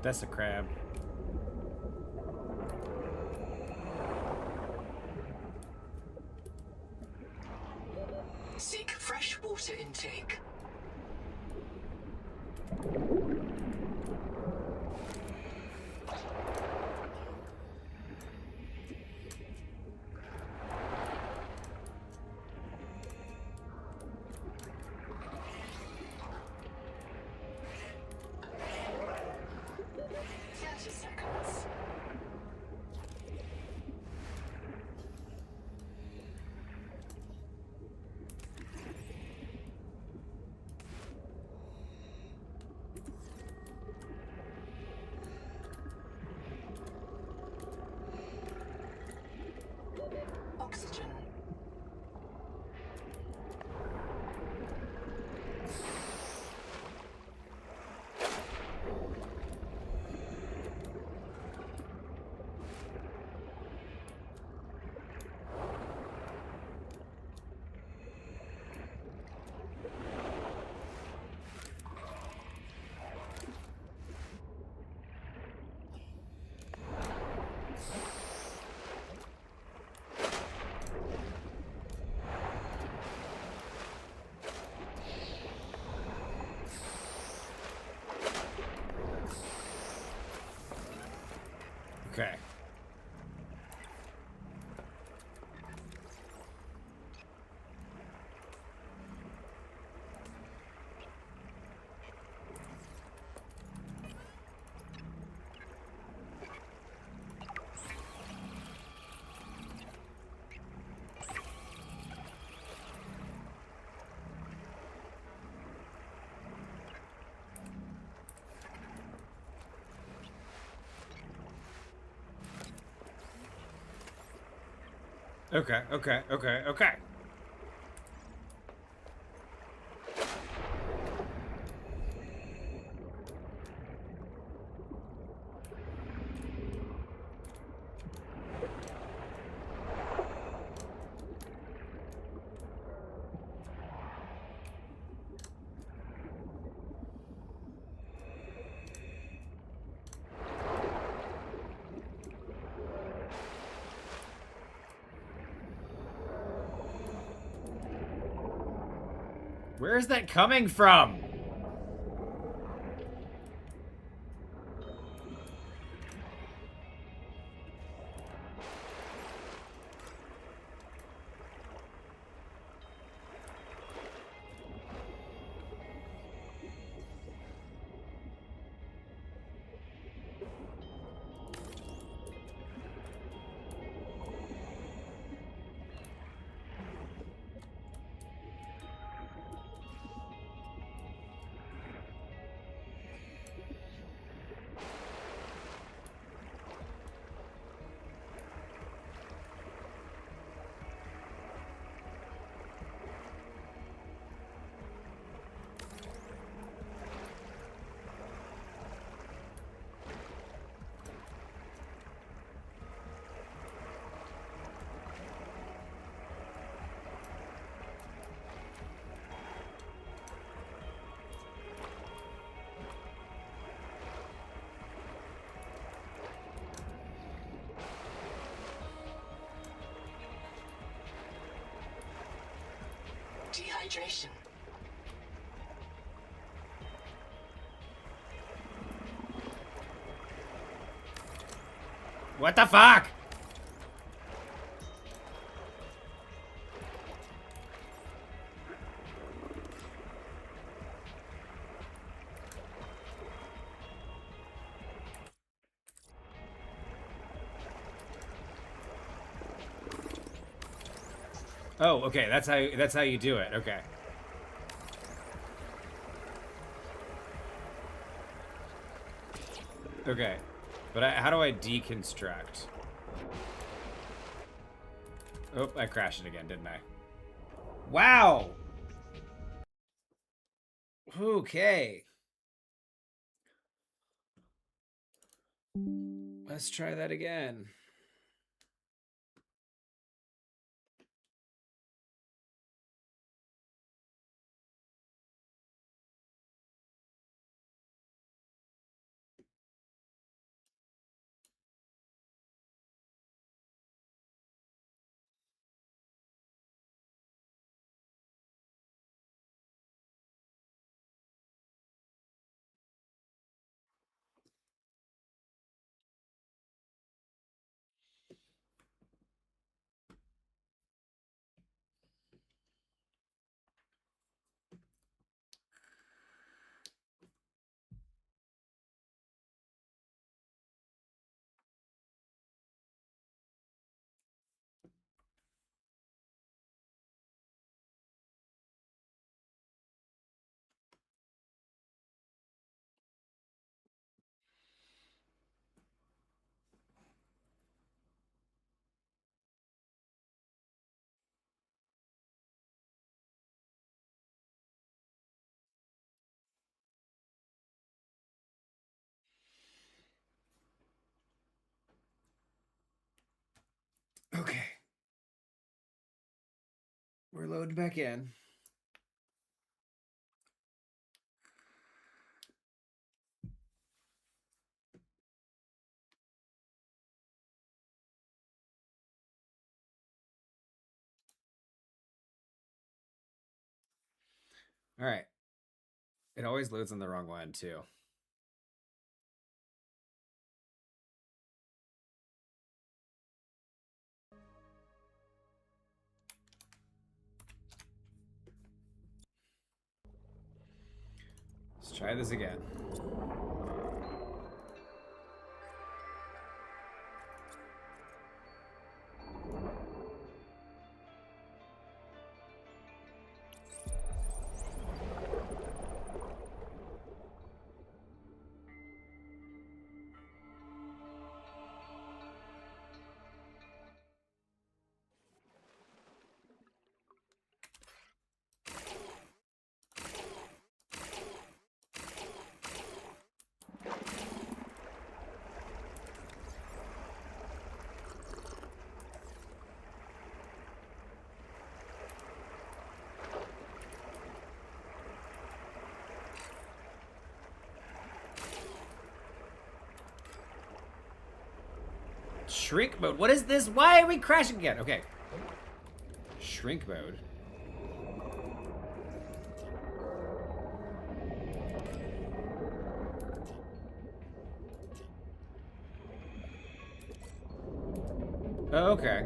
That's a crab. Seek fresh water intake. Seconds. Oxygen. Okay. Okay. Where is that coming from? Dehydration. What the fuck? Oh, okay. That's how you do it. Okay. Okay. But how do I deconstruct? Oh, I crashed it again, didn't I? Wow. Okay. Let's try that again. Okay. We're loading back in. All right. It always loads on the wrong one, too. Let's try this again. Shrink mode. What is this? Why are we crashing again? Okay. Shrink mode. Oh, okay.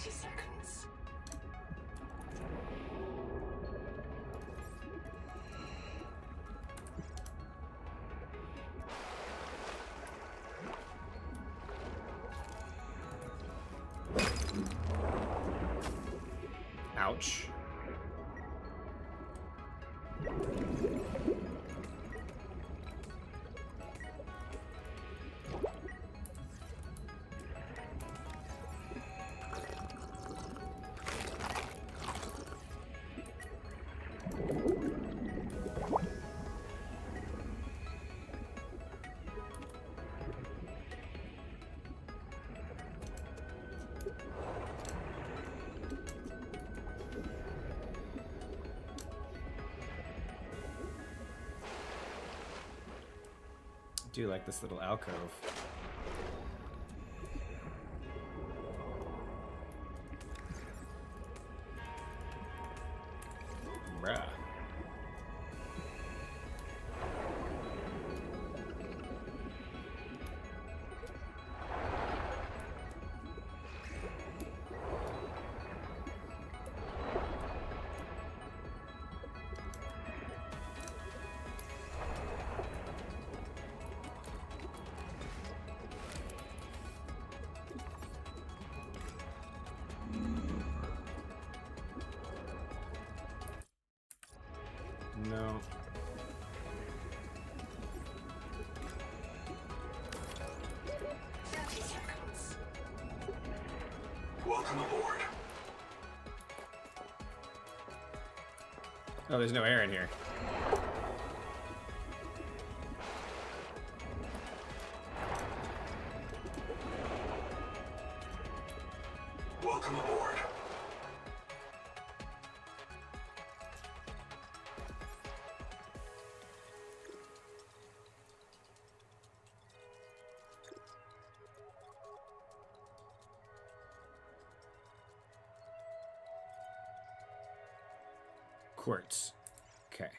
Seconds. Ouch. I do like this little alcove. Bruh. No. Welcome aboard. Oh, there's no air in here. Welcome aboard. Quartz. Okay.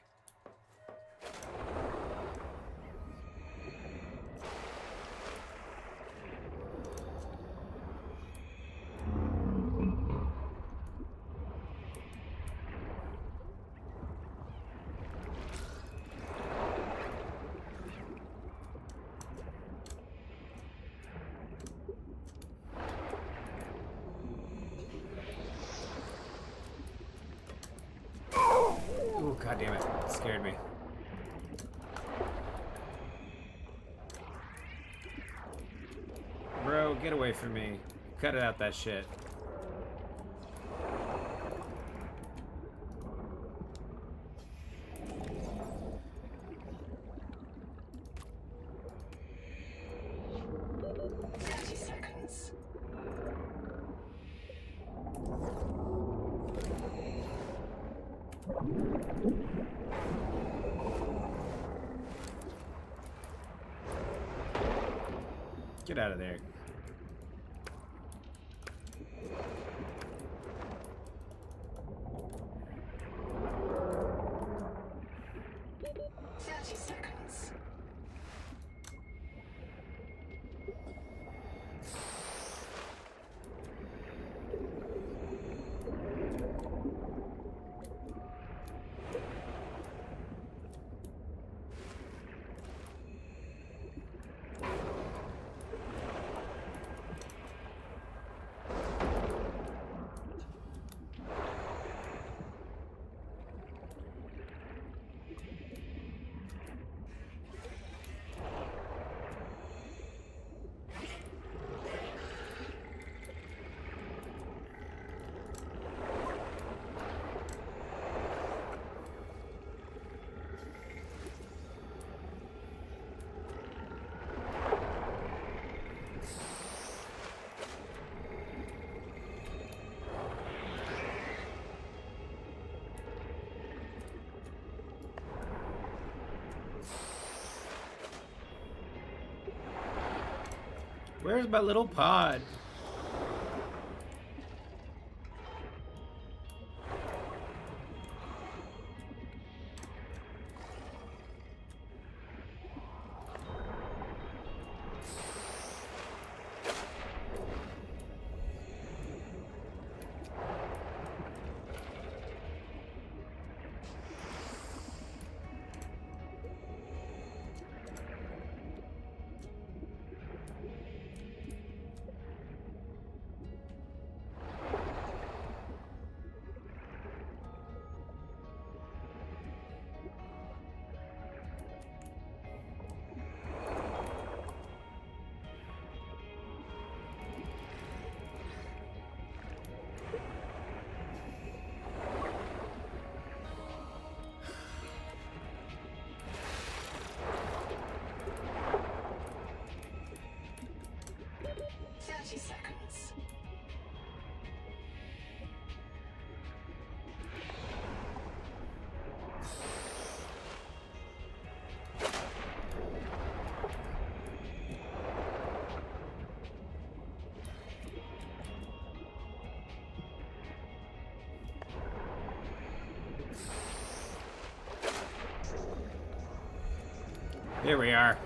Oh, god damn it. It scared me. Bro, get away from me. Cut it out, that shit. Seconds. Get out of there. Seconds. Where's my little pod? Seconds. Here we are.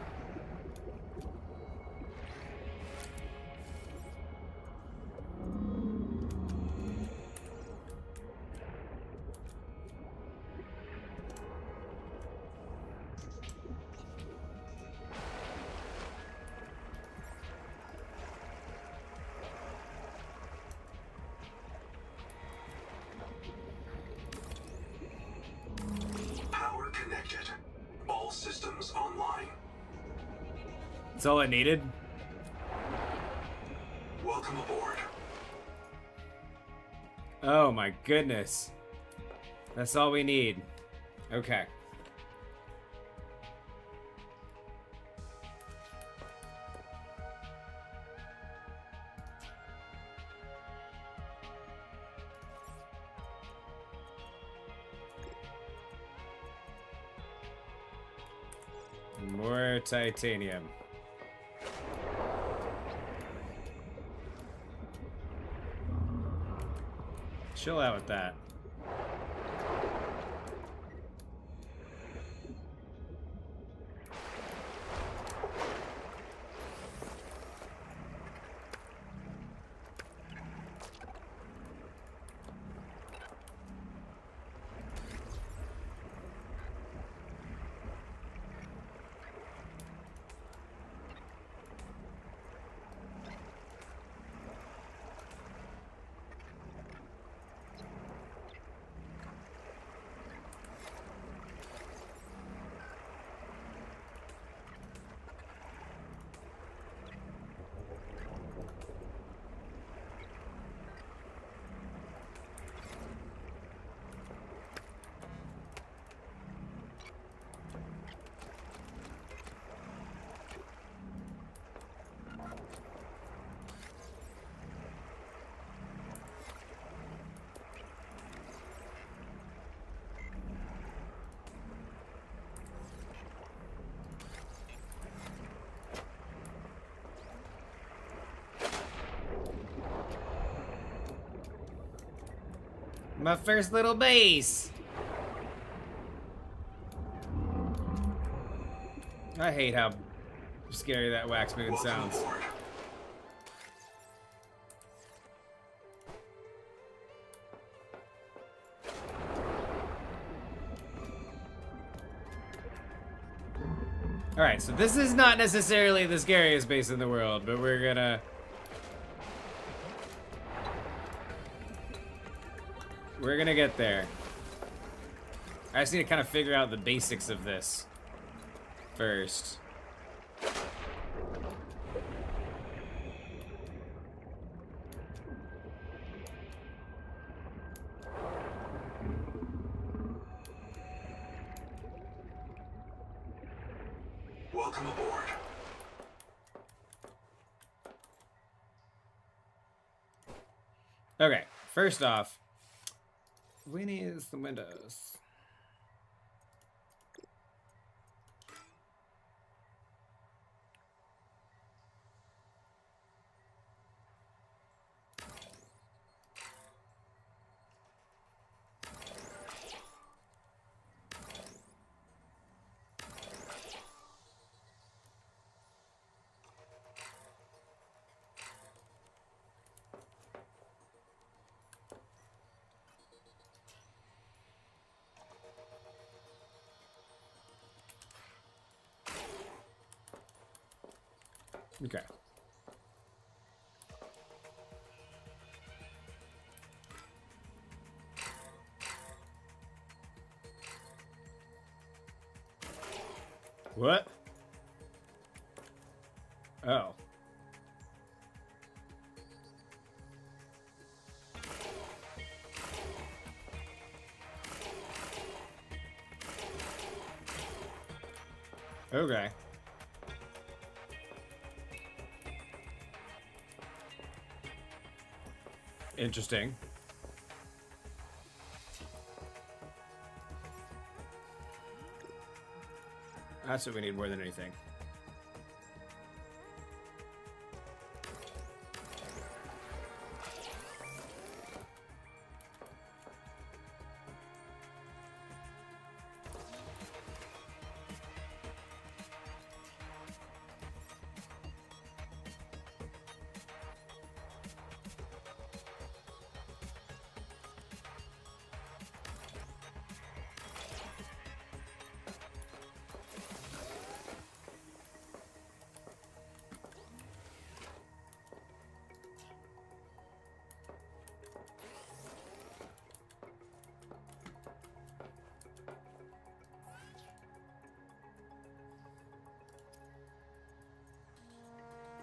Power connected. All systems online. That's all I needed. Welcome aboard. Oh my goodness. That's all we need. Okay. More titanium. Chill out with that. My first little base. I hate how scary that wax moon sounds. Alright, so this is not necessarily the scariest base in the world, but we're gonna get there. I just need to kind of figure out the basics of this first. Welcome aboard. Okay, first off, when is the windows? Okay. What? Oh. Okay. Interesting. That's what we need more than anything.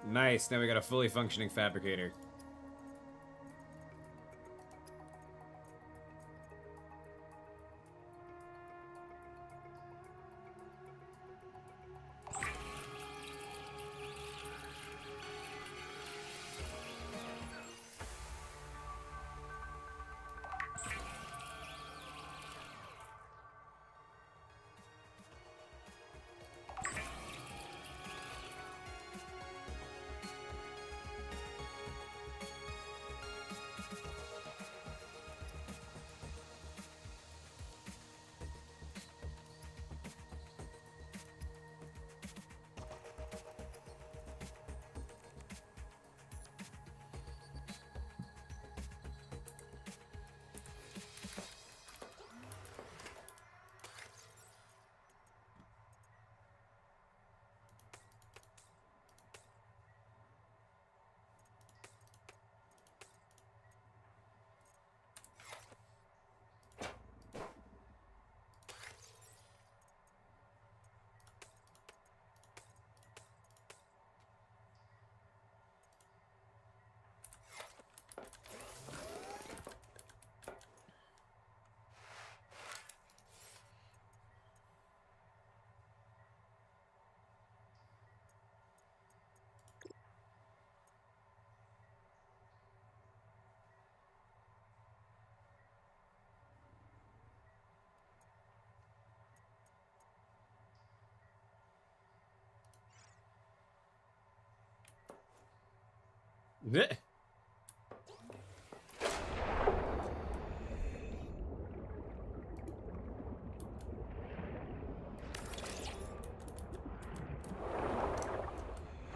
Nice, now we got a fully functioning fabricator. Blech.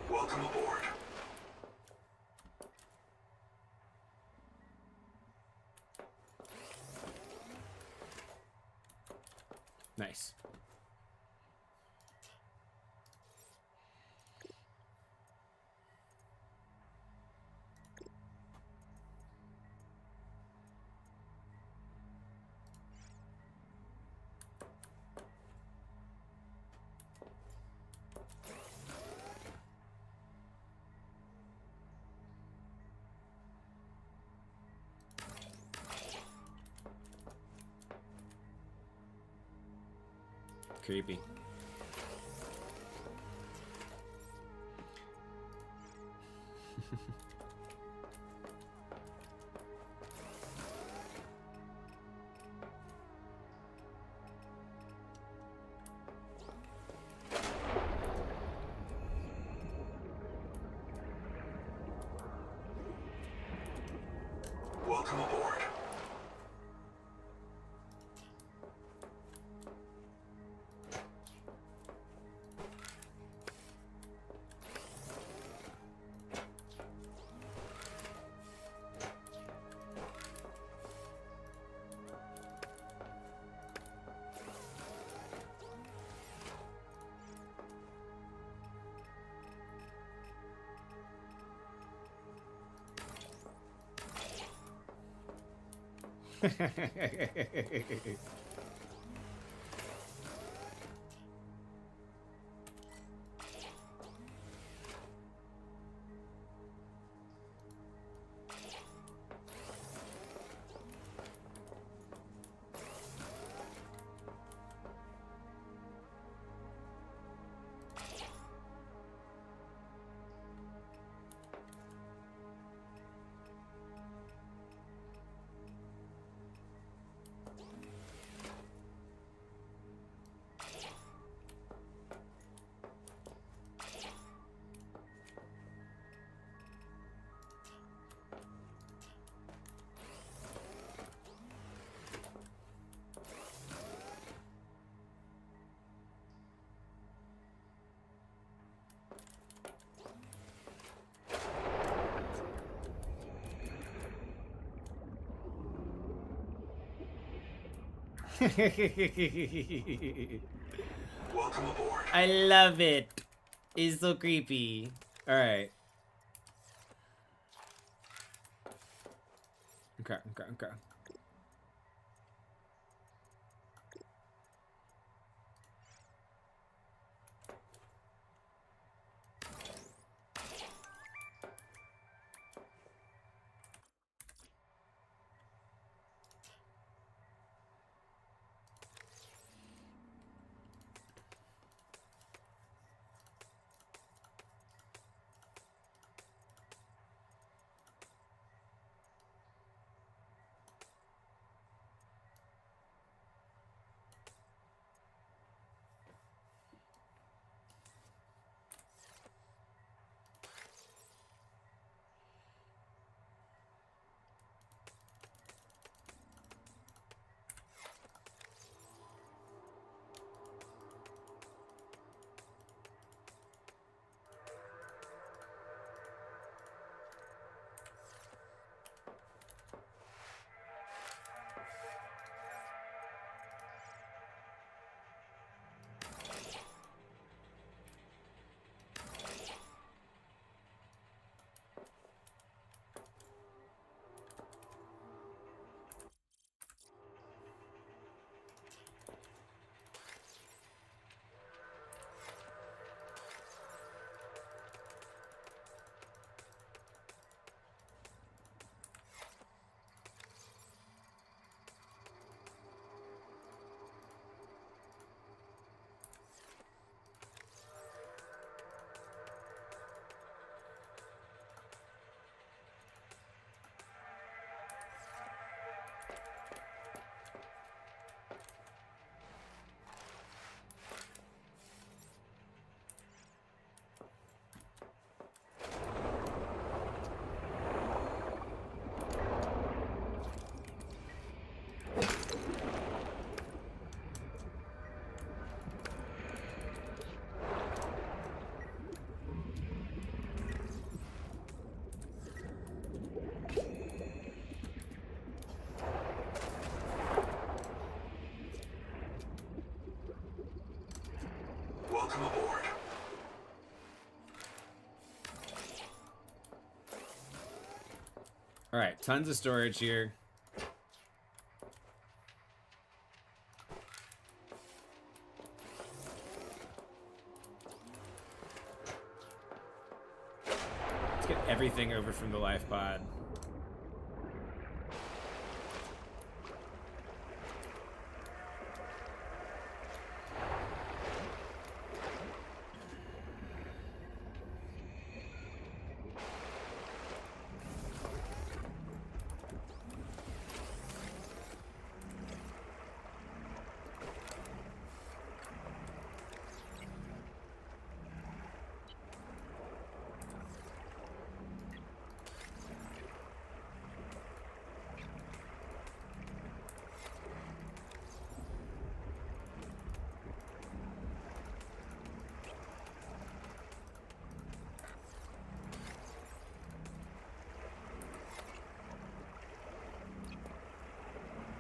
Welcome aboard. Nice. Creepy. Welcome aboard. Welcome aboard. I love it. It's so creepy. All right. Okay. Welcome aboard. All right. Tons of storage here. Let's get everything over from the life pod.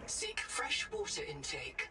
Seek fresh water intake.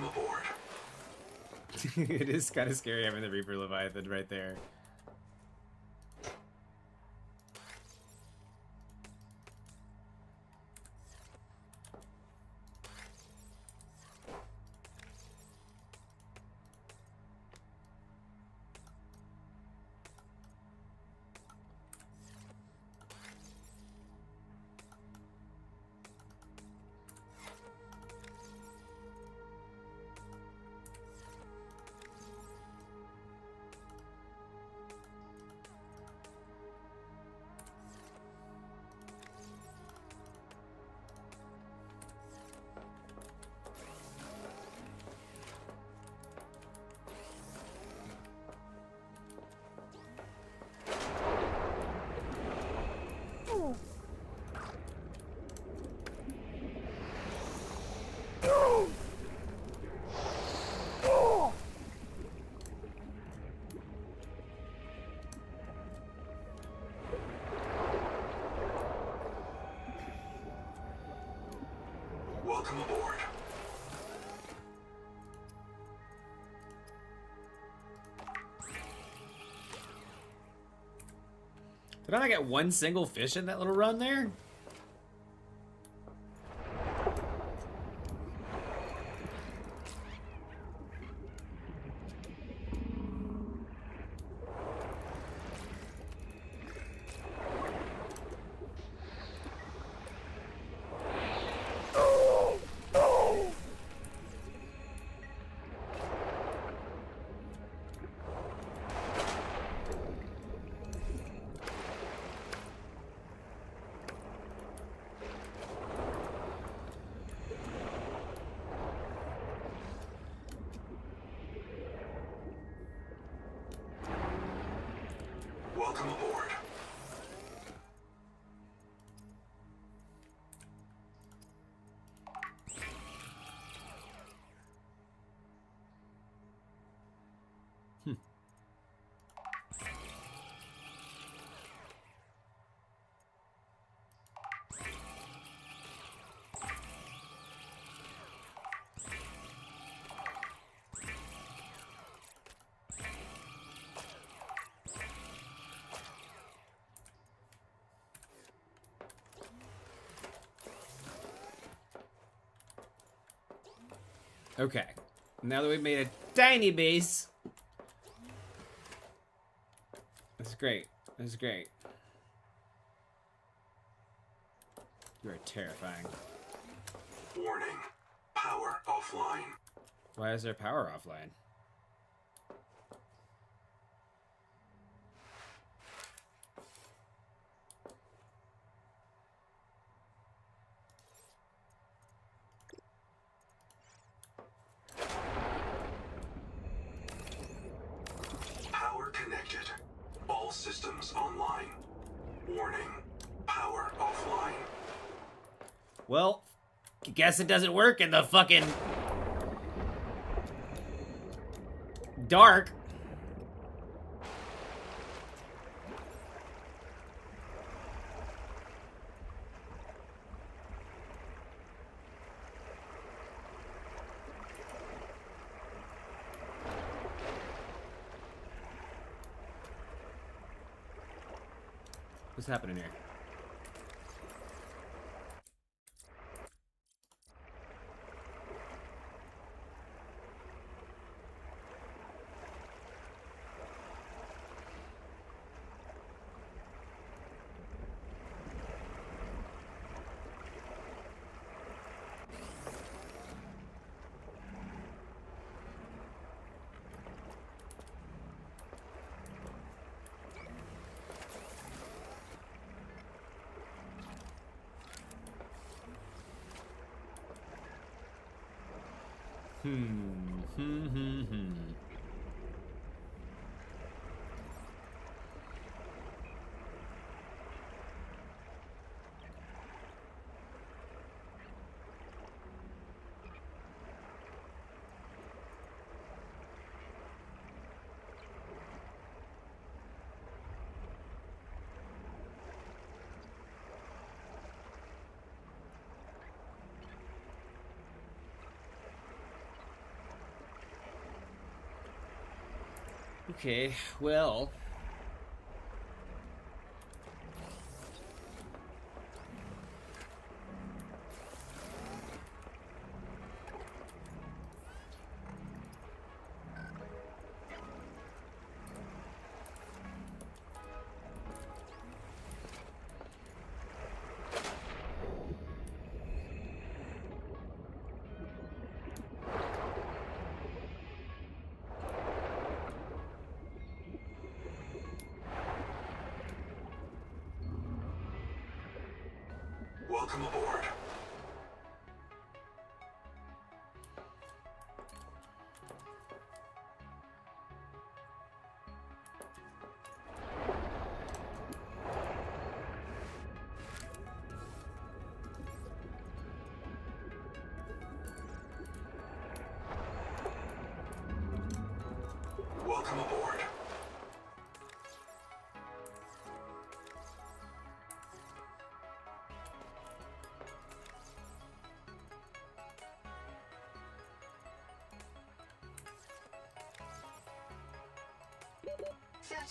Welcome aboard. It is kind of scary having the Reaper Leviathan right there. Welcome aboard. Did I not get one single fish in that little run there? Welcome aboard. Okay. Now that we've made a tiny base. That's great. That's great. You are terrifying. Warning. Power offline. Why is there power offline? Power connected. All systems online. Warning. Power offline. Well, guess it doesn't work in the fucking dark. What's happening here? Okay, well. Welcome aboard. Welcome aboard.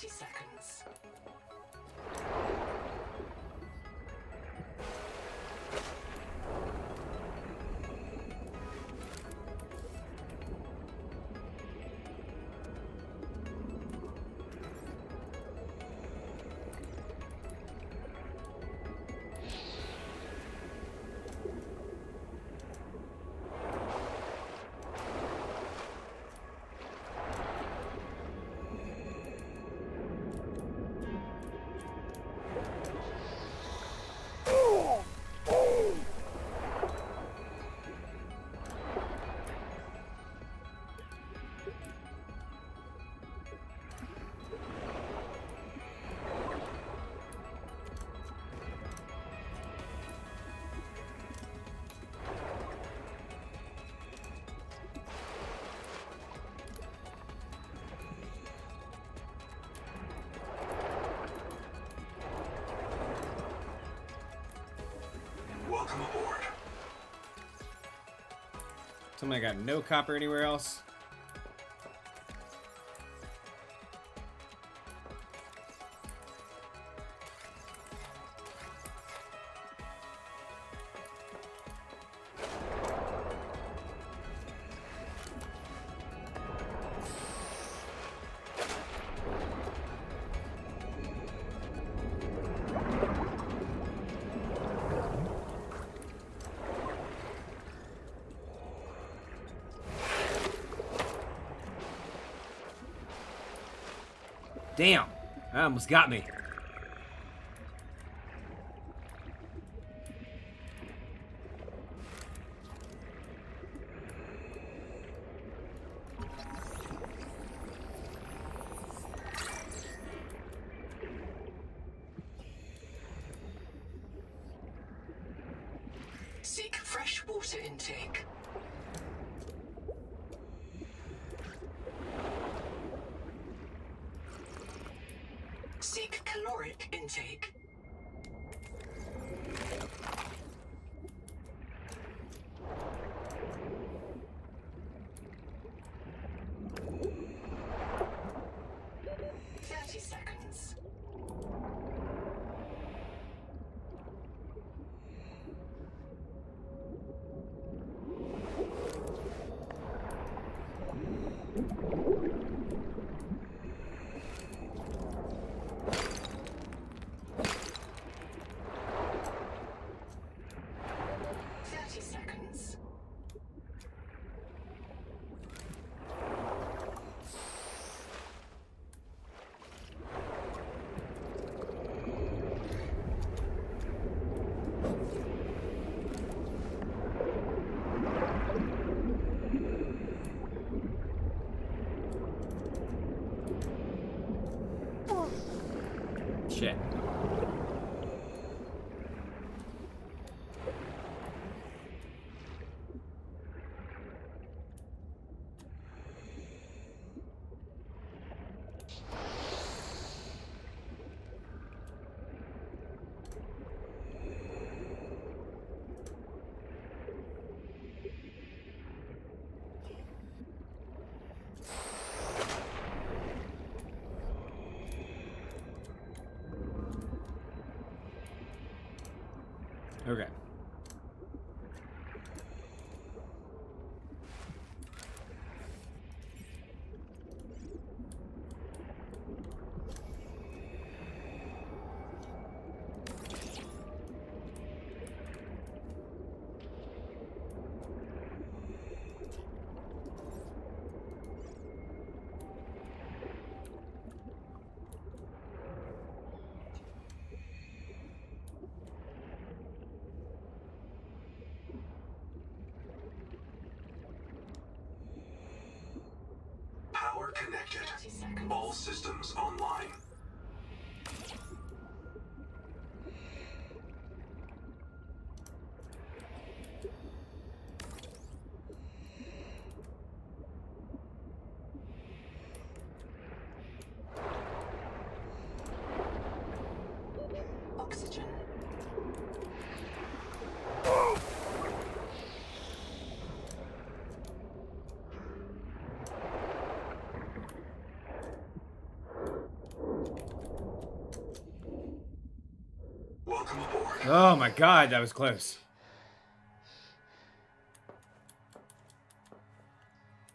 Seconds. Welcome aboard. Somebody got no copper anywhere else? Damn! That almost got me. Seek fresh water intake. Seek caloric intake. Seconds. Seconds. Shit. Okay. Power connected. All systems online. Oxygen. Welcome aboard. Oh my god, that was close.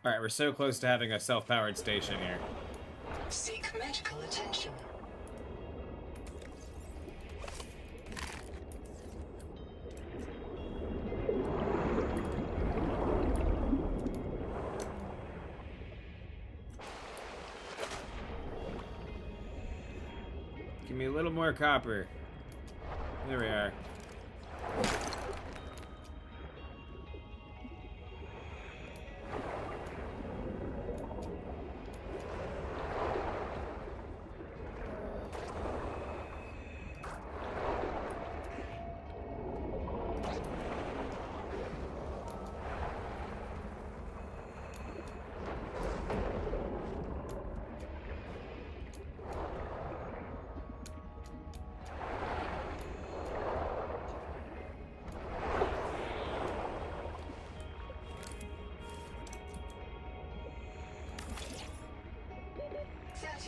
Alright, we're so close to having a self-powered station here. Seek medical attention. Give me a little more copper. There we are.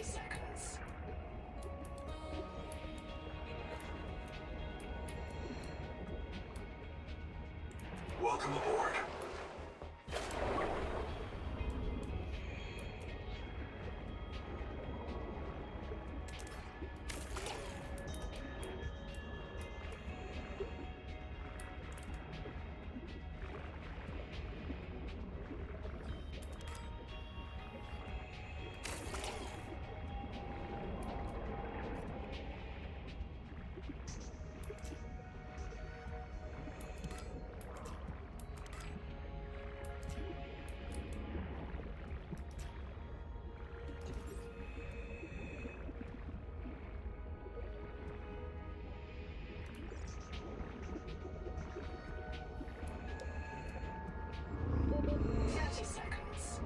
Seconds. Welcome aboard. Seconds.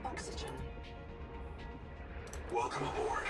Oxygen. Welcome aboard.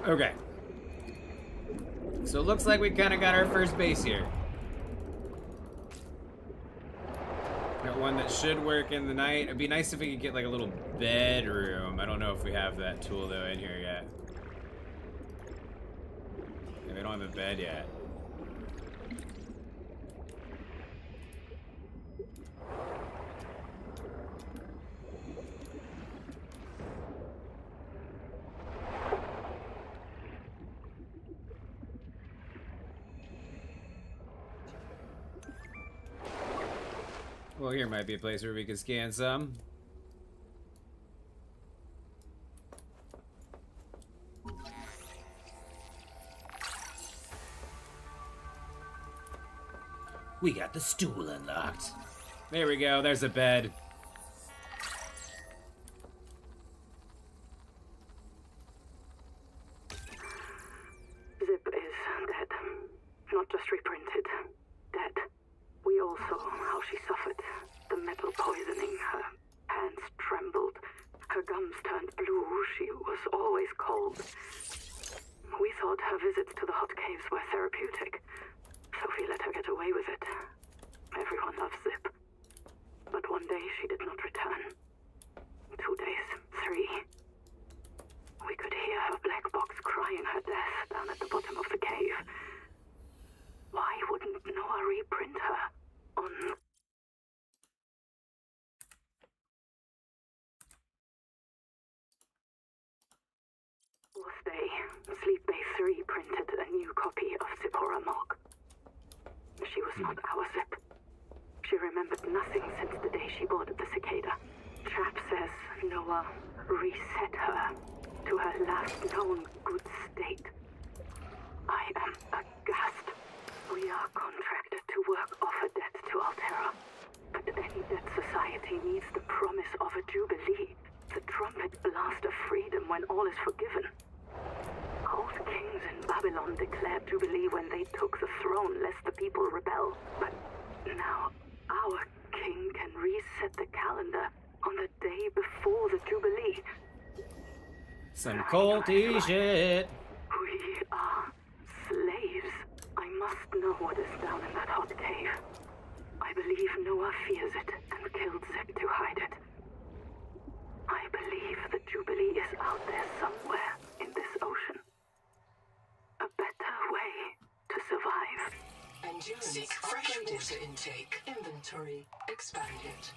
Okay. So it looks like we kind of got our first base here. Got one that should work in the night. It'd be nice if we could get like a little bedroom. I don't know if we have that tool though in here yet. Yeah, we don't have a bed yet. Well, here might be a place where we could scan some. We got the stool unlocked. There we go. There's a bed. Zip is dead. Not just reprinted. Dead. We all saw how she suffered. The metal poisoning. Her hands trembled. Her gums turned blue. She was always cold. We thought her visits to the hot caves were therapeutic. Sophie let her get away with it. Everyone loves Zip. But one day she did not return. 2 days, 3. We could hear her black box crying her death down at the bottom of the cave. Why wouldn't Noah reprint her on... Fourth day, Sleep Bay 3 printed a new copy of Zipporah Mog. She was not our Zip. She remembered nothing since the day she boarded the Cicada. Chap says Noah reset her to her last known good state. I am aghast. We are contracted to work off a debt to Altera. But any debt society needs the promise of a jubilee, the trumpet blast of freedom when all is forgiven. Old kings in Babylon declared jubilee when they took the throne, lest the people rebel. But now our king can reset the calendar on the day before the jubilee. Some culty shit. We are slaves. I must know what is down in that hot cave. I believe Noah fears it and killed Zip to hide it. I believe the Jubilee is out there somewhere in this ocean. A better way to survive. Endurance fresh water intake. Inventory expanded.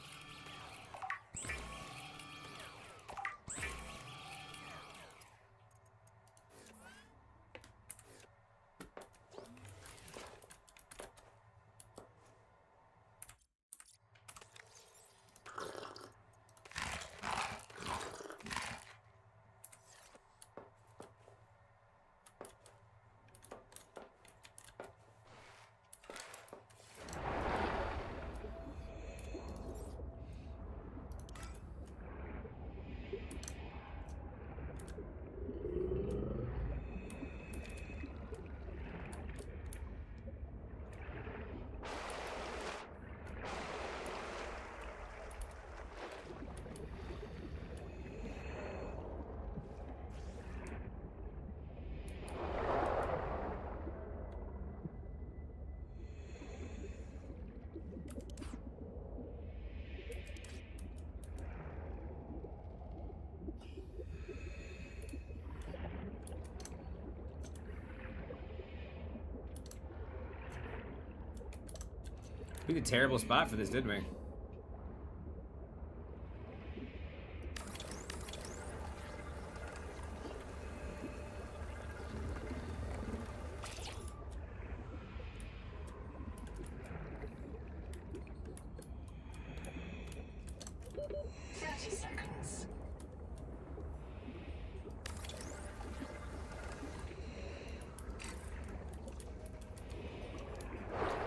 We picked a terrible spot for this, didn't we?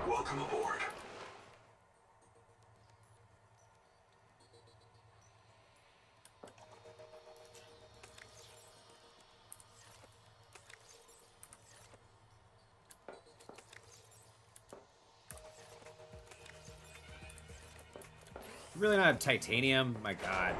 Welcome aboard. Really not have titanium? My god.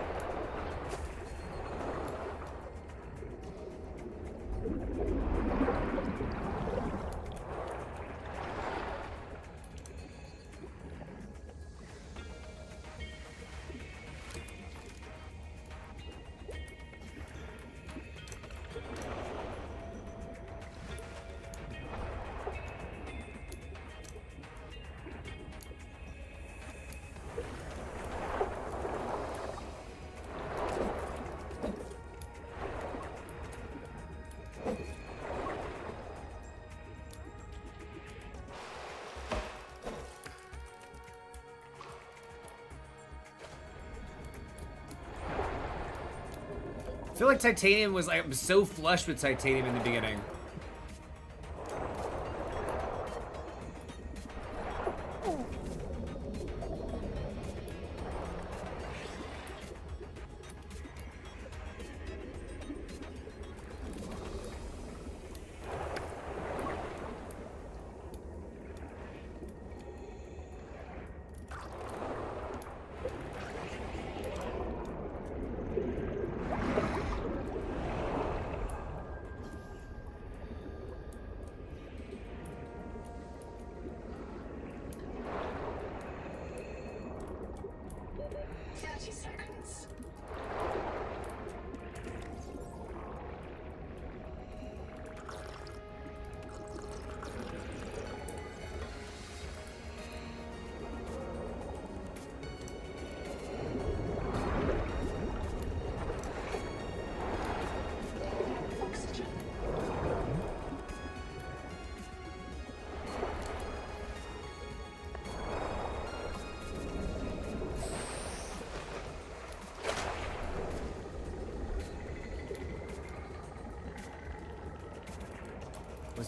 I feel like titanium was like, I'm so flush with titanium in the beginning.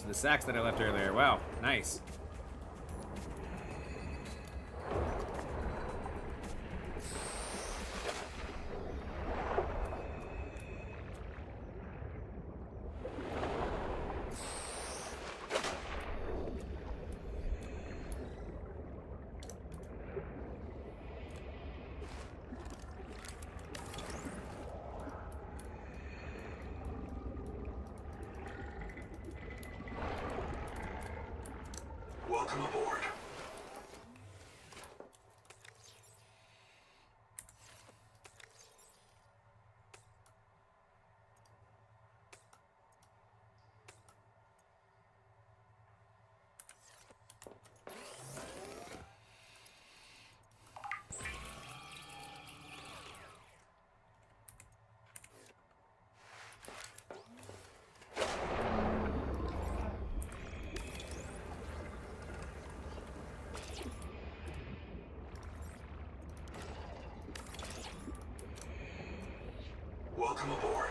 to the sacks that I left earlier. Wow, nice. Welcome aboard. Welcome aboard.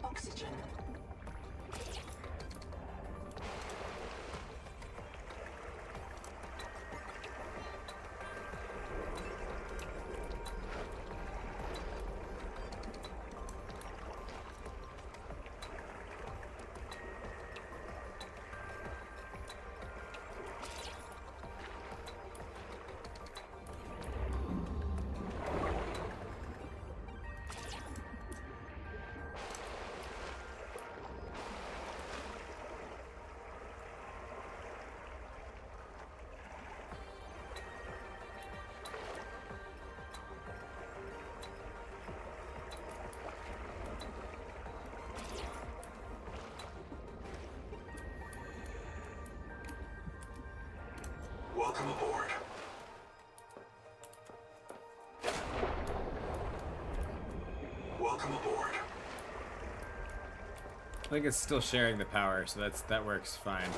Oxygen. Welcome aboard. Welcome aboard. I think it's still sharing the power, so that works fine.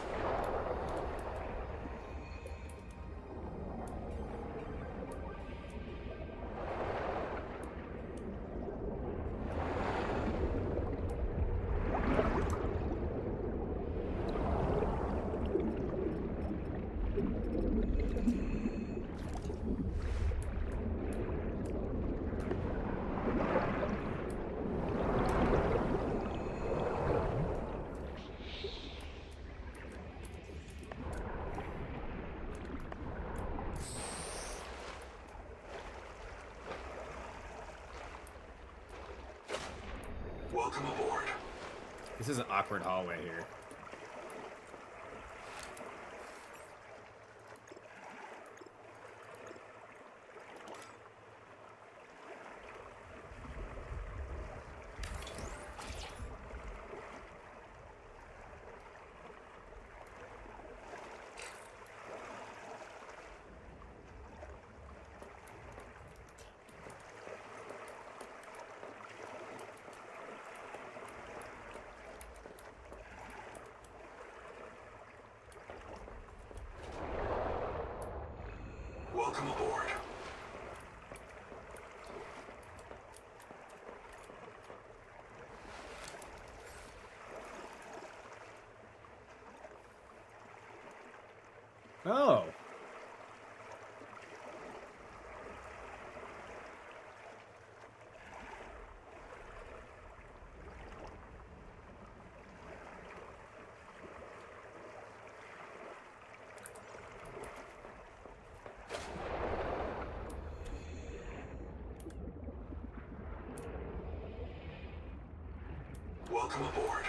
Welcome aboard. This is an awkward hallway here. Welcome aboard. Oh. Welcome aboard.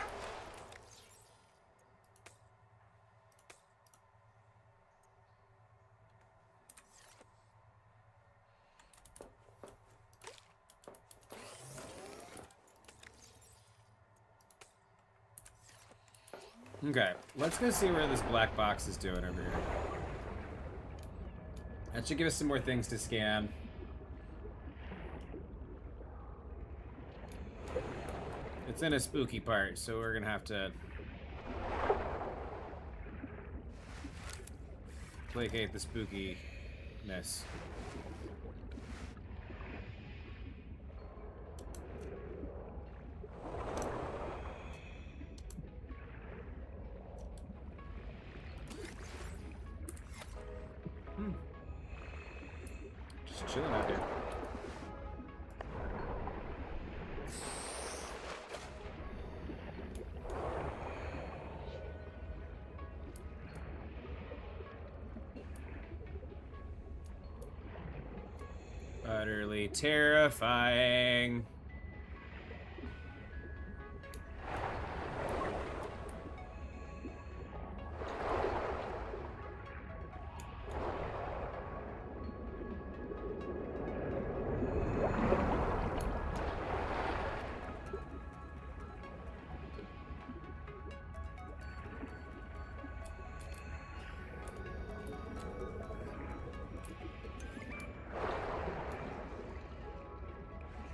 Okay, let's go see where this black box is doing over here. That should give us some more things to scan. It's in a spooky part, so we're gonna have to placate the spookiness. Just chilling out here. Utterly terrifying.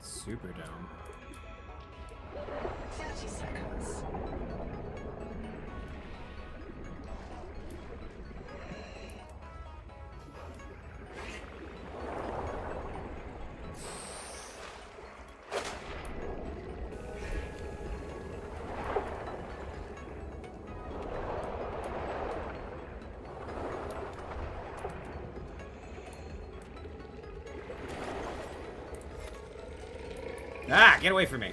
Superdome. 30 seconds. Ah, get away from me.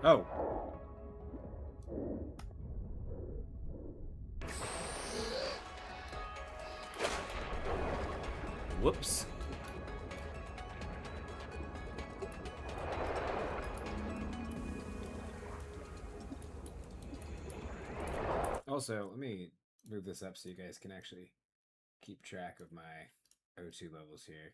Oh. Whoops. Also, let me move this up so you guys can actually keep track of my O2 levels here.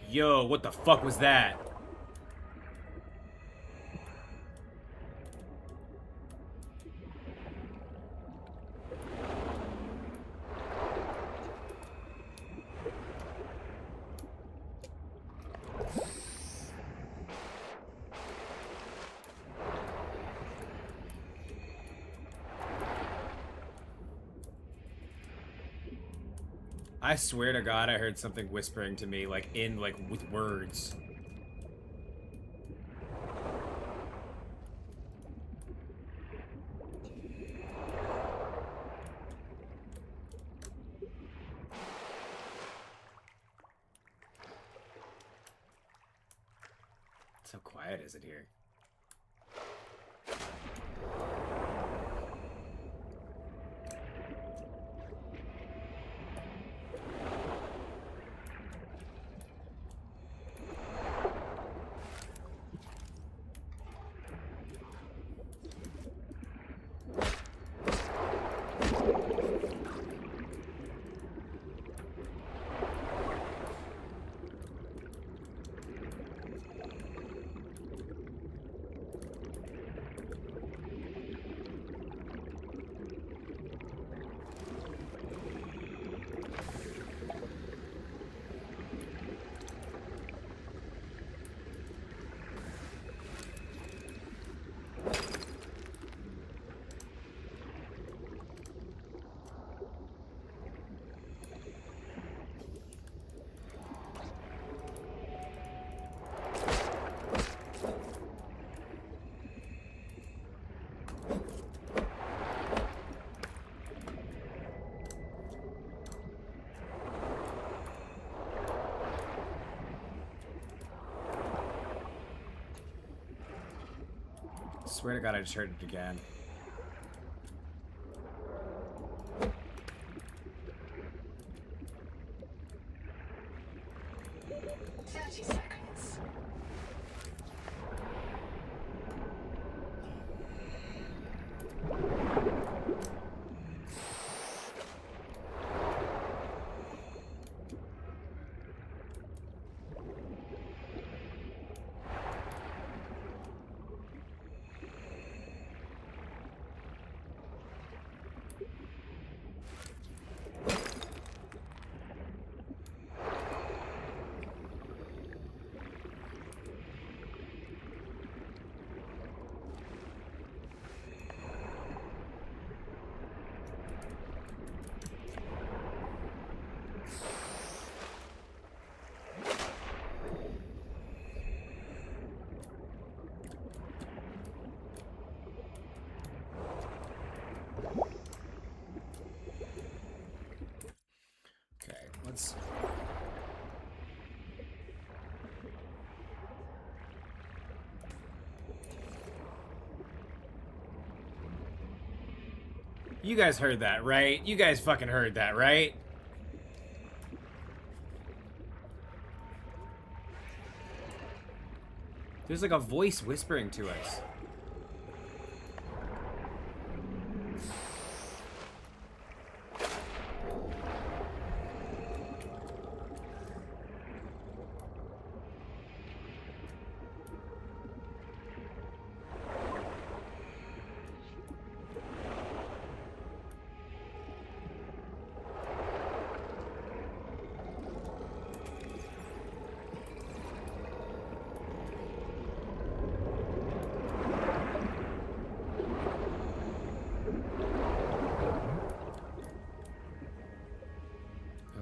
Yo, what the fuck was that? I swear to God, I heard something whispering to me, like, with words. So quiet is it here? Swear to God, I just heard it again. Let's... You guys heard that, right? You guys fucking heard that, right? There's like a voice whispering to us.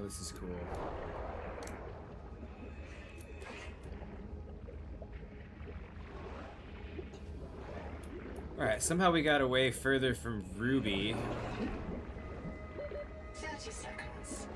This is cool. Alright, somehow we got away further from Ruby. 30 seconds.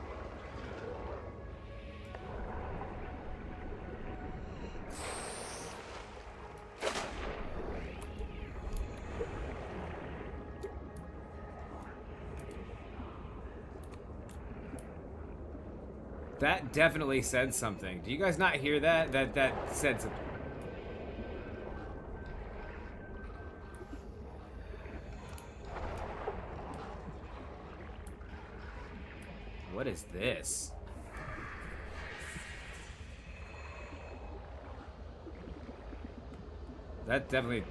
That definitely said something. Do you guys not hear that? That said something. What is this? That definitely...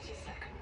30 seconds.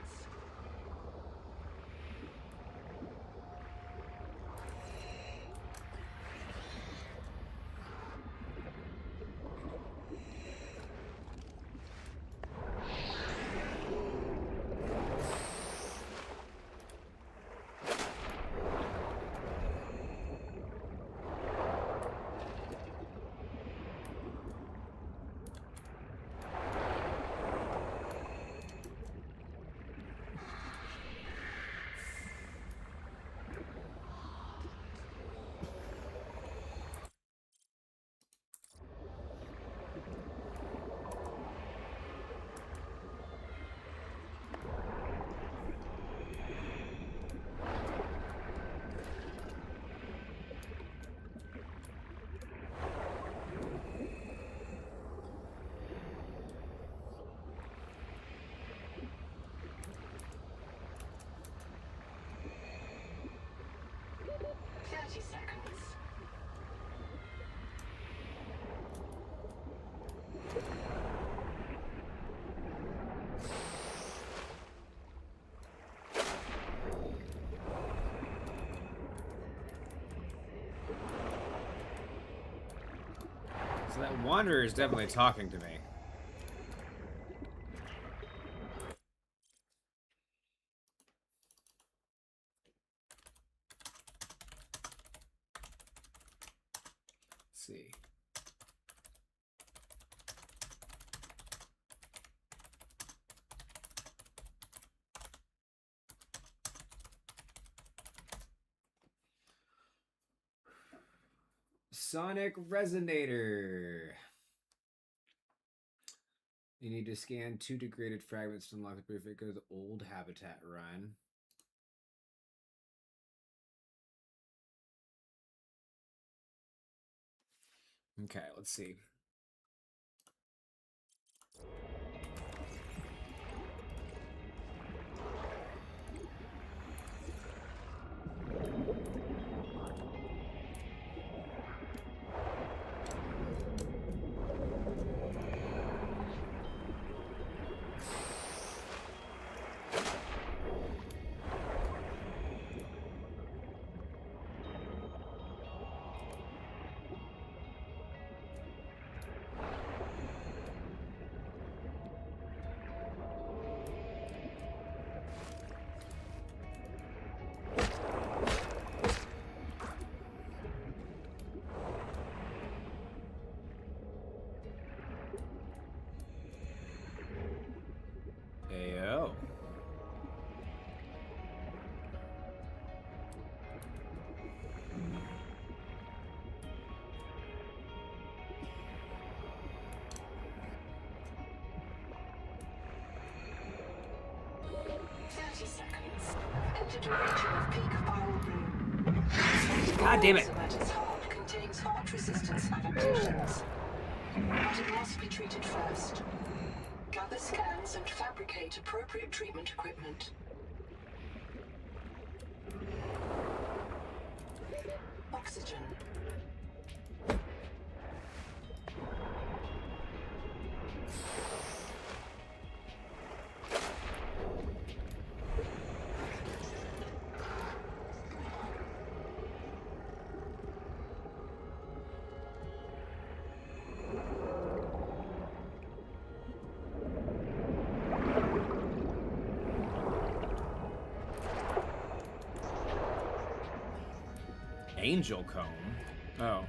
So that Wanderer is definitely talking to me. Let's see. Sonic Resonator. You need to scan 2 degraded fragments to unlock the perfect go to the old habitat run. Okay, let's see. Ayo. Entered a region of peak viral bloom. God damn it. At its heart contains heart resistance adaptations. But it must be treated first. Gather scans and fabricate appropriate treatment equipment. Oxygen. Angel comb? Oh.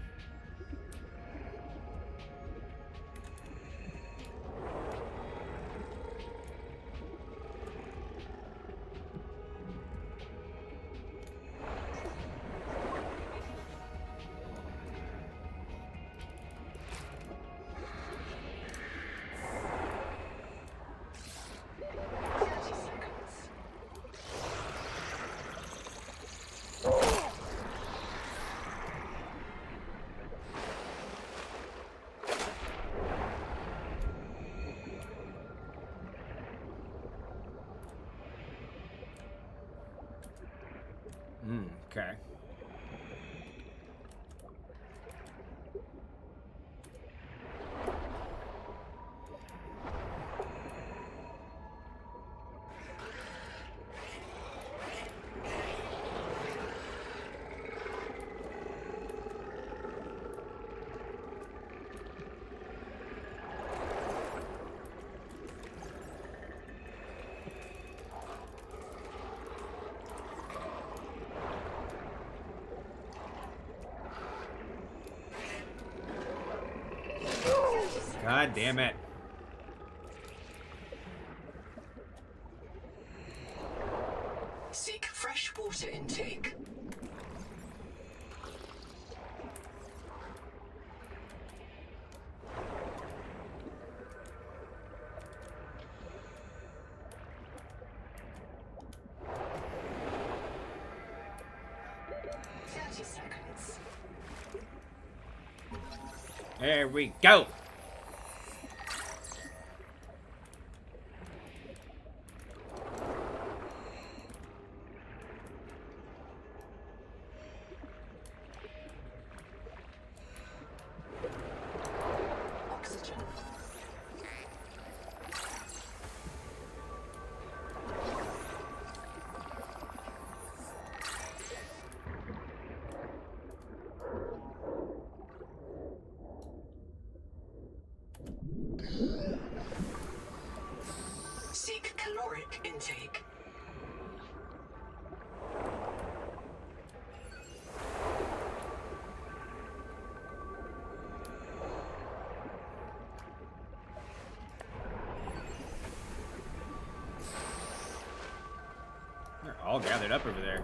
Okay. God damn it. Seek fresh water intake. There we go. Oxygen. Seek caloric intake. They're all gathered up over there.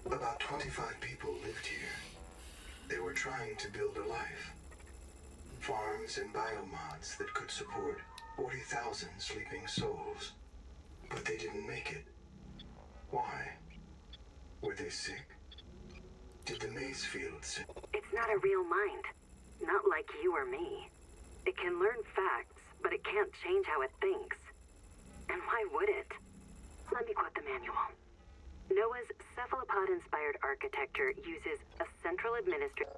About 25 people lived here. They were trying to build a life. Farms and biomods that could support 40,000 sleeping souls. But they didn't make it. Why? Were they sick? Did the maze fields... It's not a real mind. Not like you or me. It can learn facts, but it can't change how it thinks. And why would it? Let me quote the manual. Noah's cephalopod-inspired architecture uses a central administrator.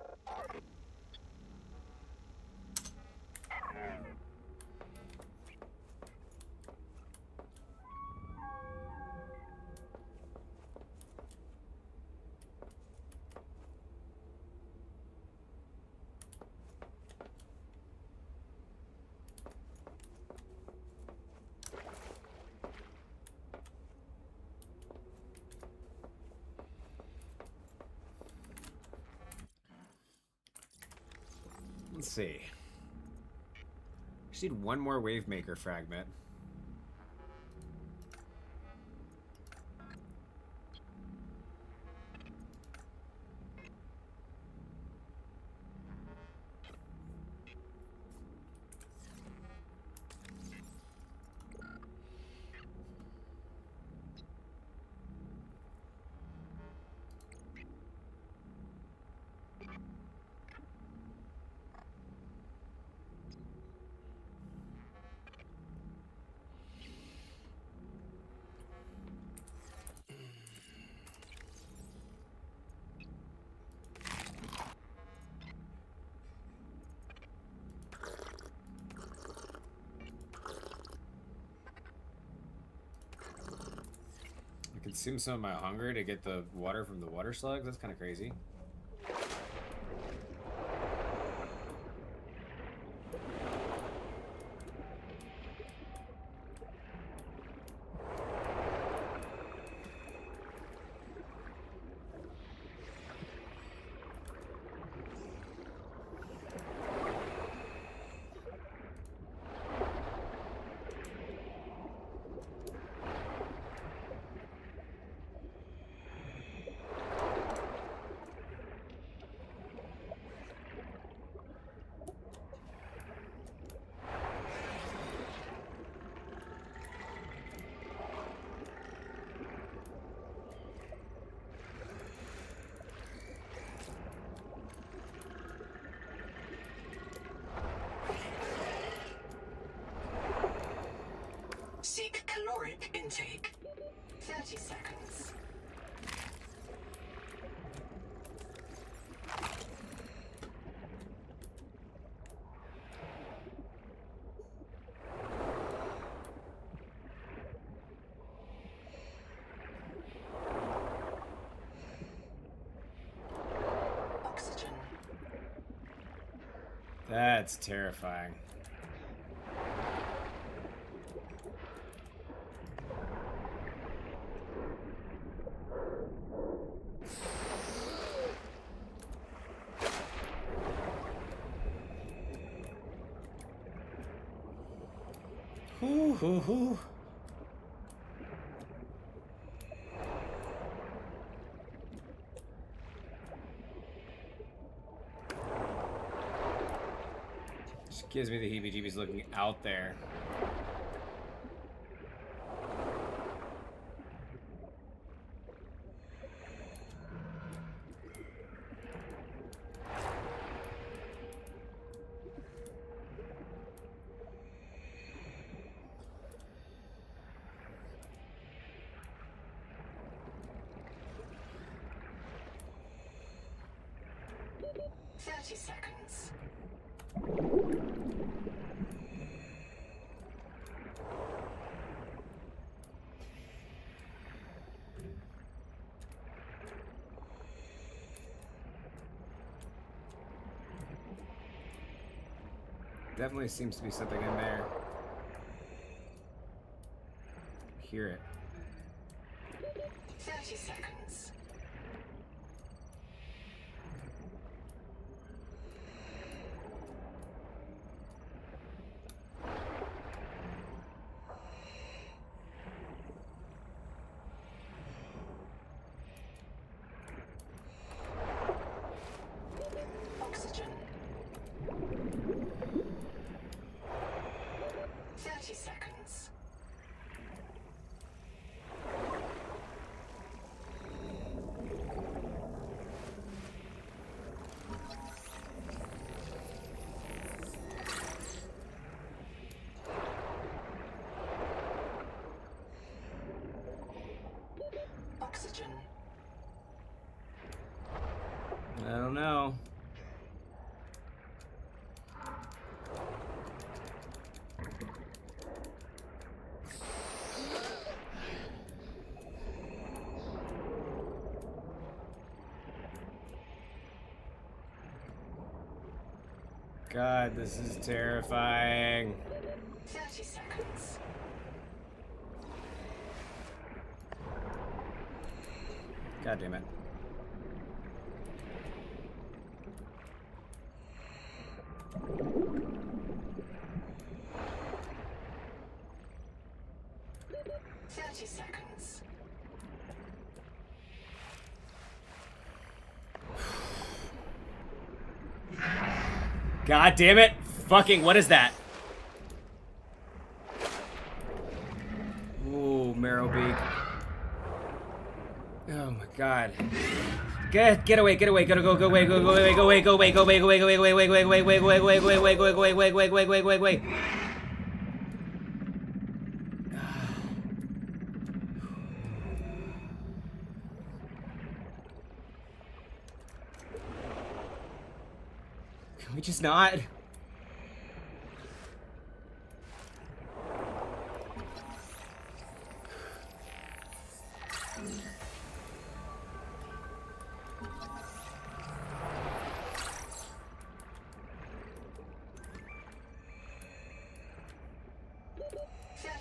Let's see. Just need one more Wavemaker fragment. Consume some of my hunger to get the water from the water slugs? That's kind of crazy. intake. 30 seconds. Oxygen. That's terrifying. Hoo hoo hoo. Just gives me the heebie-jeebies looking out there. Seconds. Definitely seems to be something in there. Hear it. 30 seconds. Oxygen. 30 seconds. Oxygen. I don't know. God, this is terrifying. 30 seconds. God damn it. Seconds. God damn it. Fucking, what is that? Ooh, Marrowbeak. Oh my god. Get away, get away, go away, go away, go away, go away, go away, go away, go away, go away, go away, go away, go away, go away, go away, go away, go away, go away, go away, go away. Can we just not?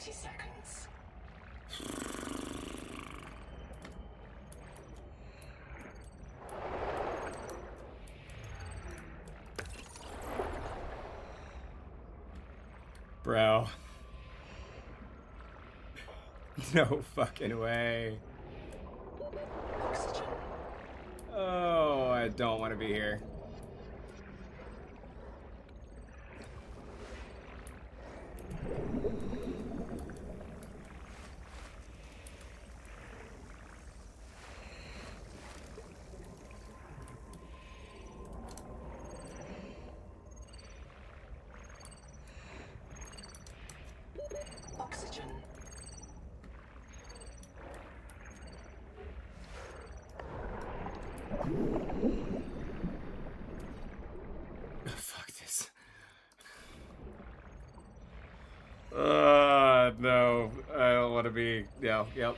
Seconds. Bro. No fucking way. Oxygen. Oh, I don't want to be here. Oxygen. want to be. Yeah, yep.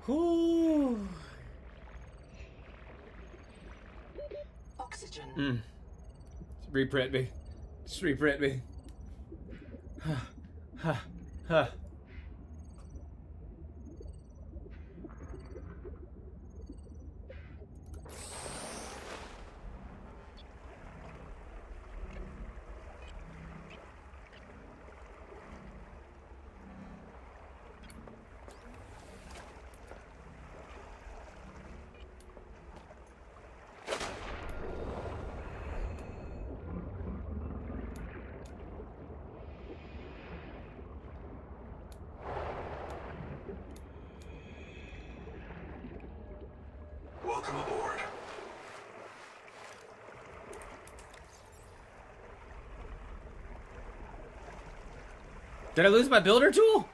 Whoo. Oxygen. Just reprint me. Just reprint me. Huh. Huh. Huh. Welcome aboard. Did I lose my builder tool?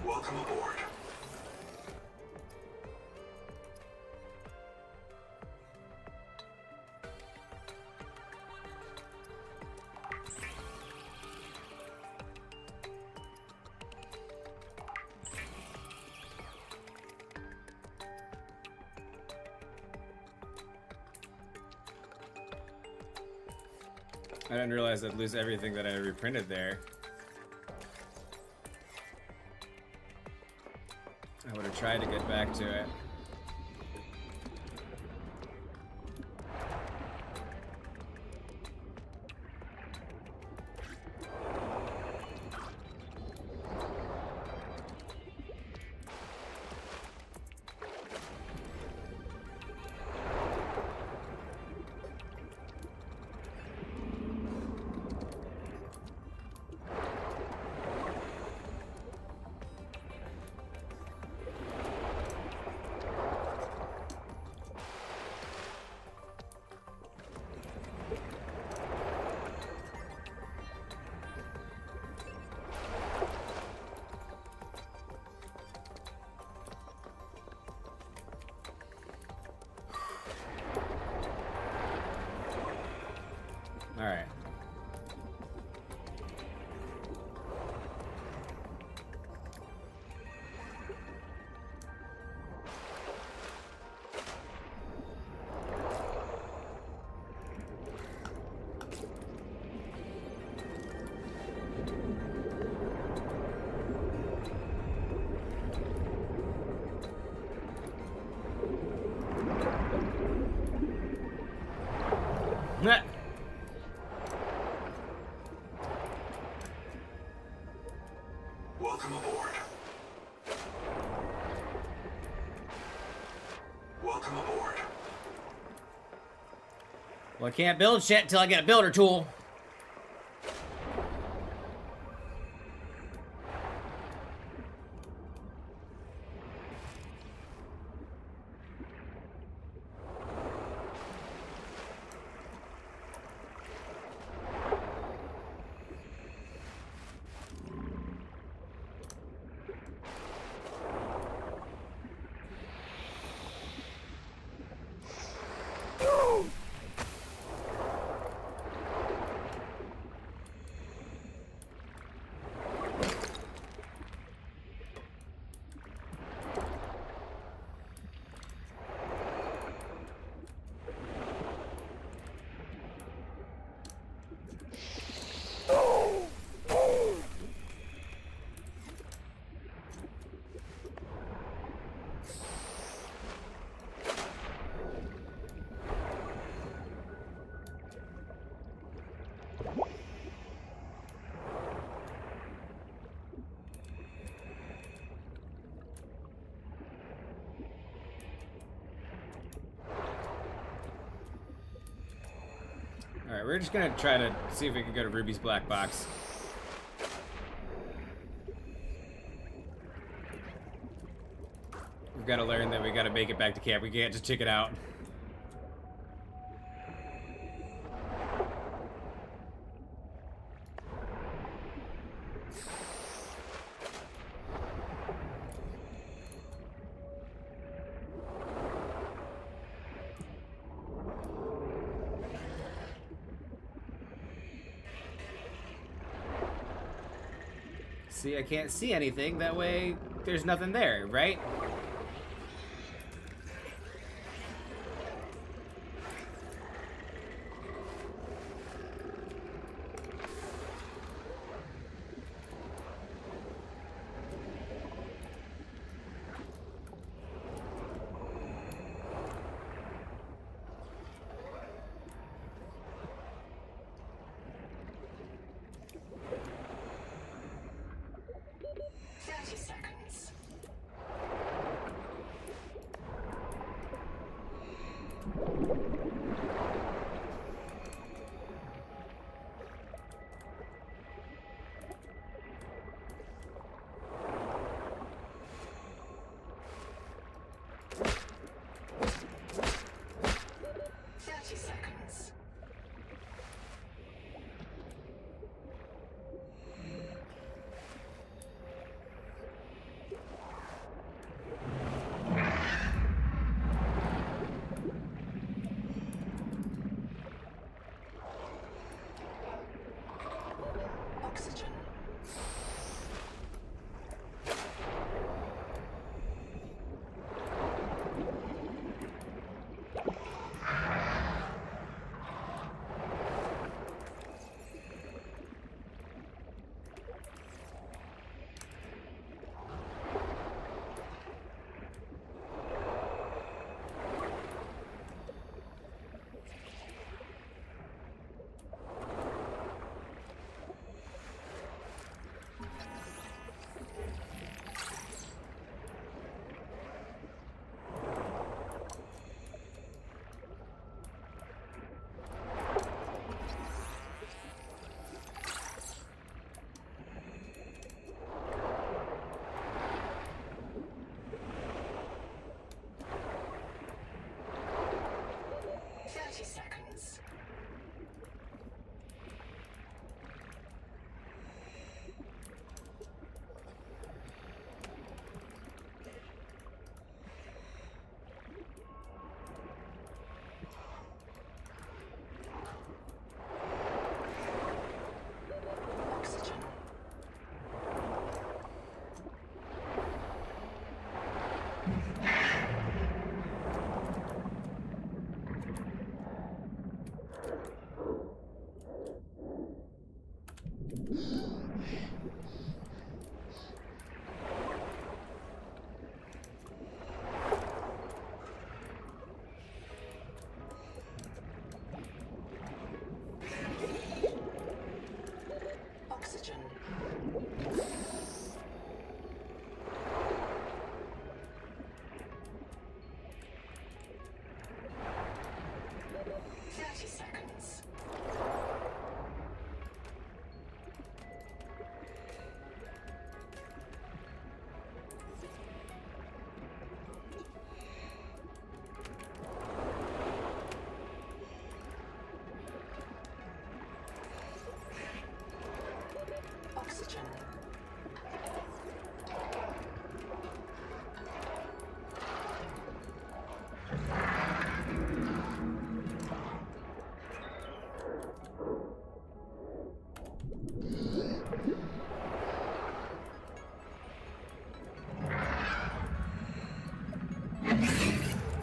Welcome aboard. I didn't realize I'd lose everything that I reprinted there. I would have tried to get back to it. All right. Nah. Welcome aboard. Welcome aboard. Well, I can't build shit until I get a builder tool. All right, we're just gonna try to see if we can go to Ruby's black box. We've got to learn that we got to make it back to camp. We can't just check it out. See, I can't see anything. That way, there's nothing there, right?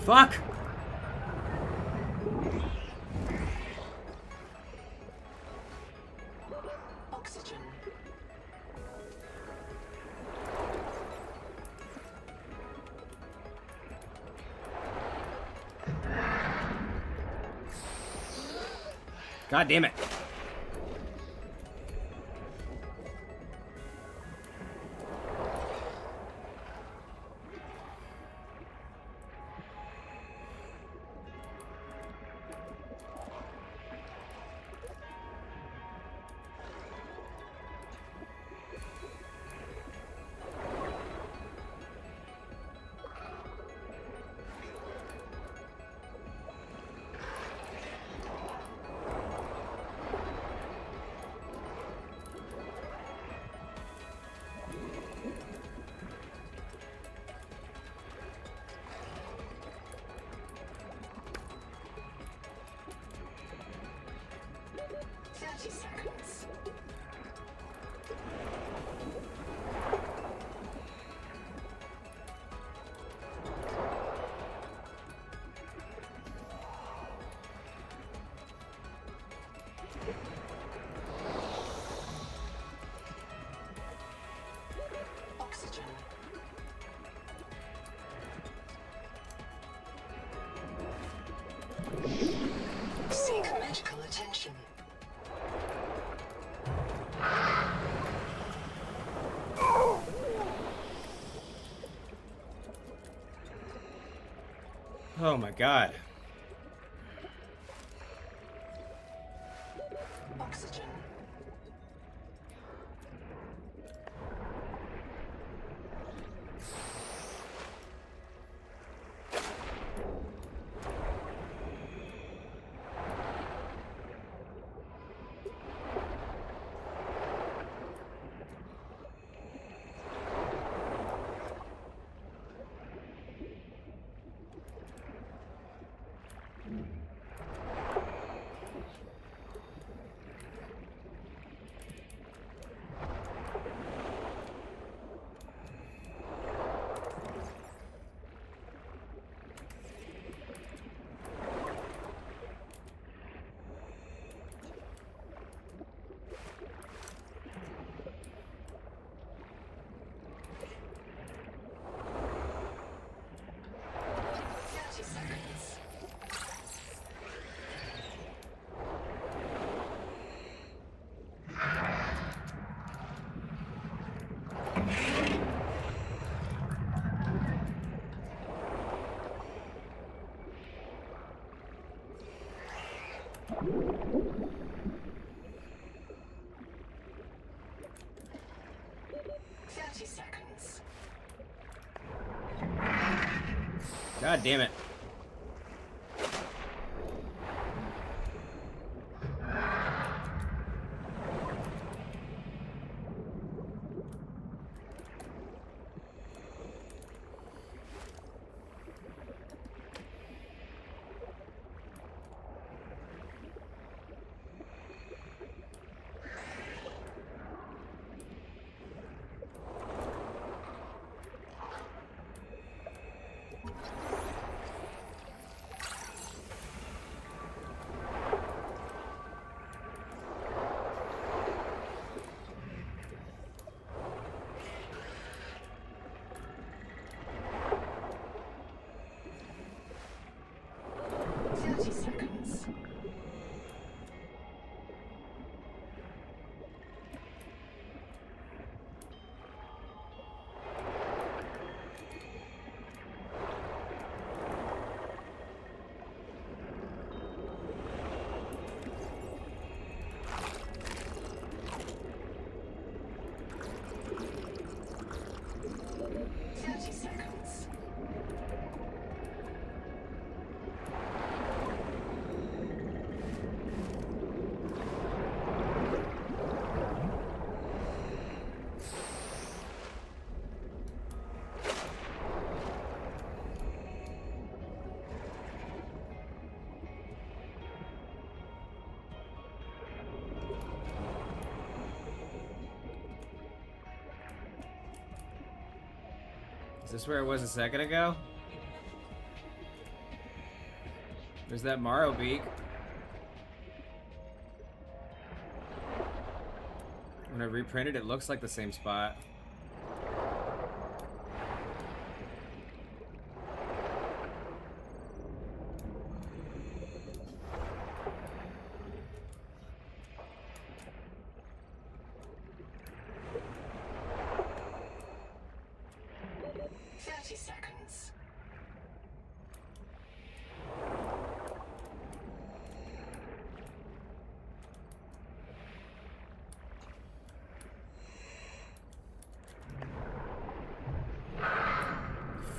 Fuck! Oxygen. God damn it. Attention. Oh my god. Oxygen. Seconds. God damn it. Seconds. Is this where it was a second ago? There's that Morrow beak. When I reprinted, it looks like the same spot. Seconds.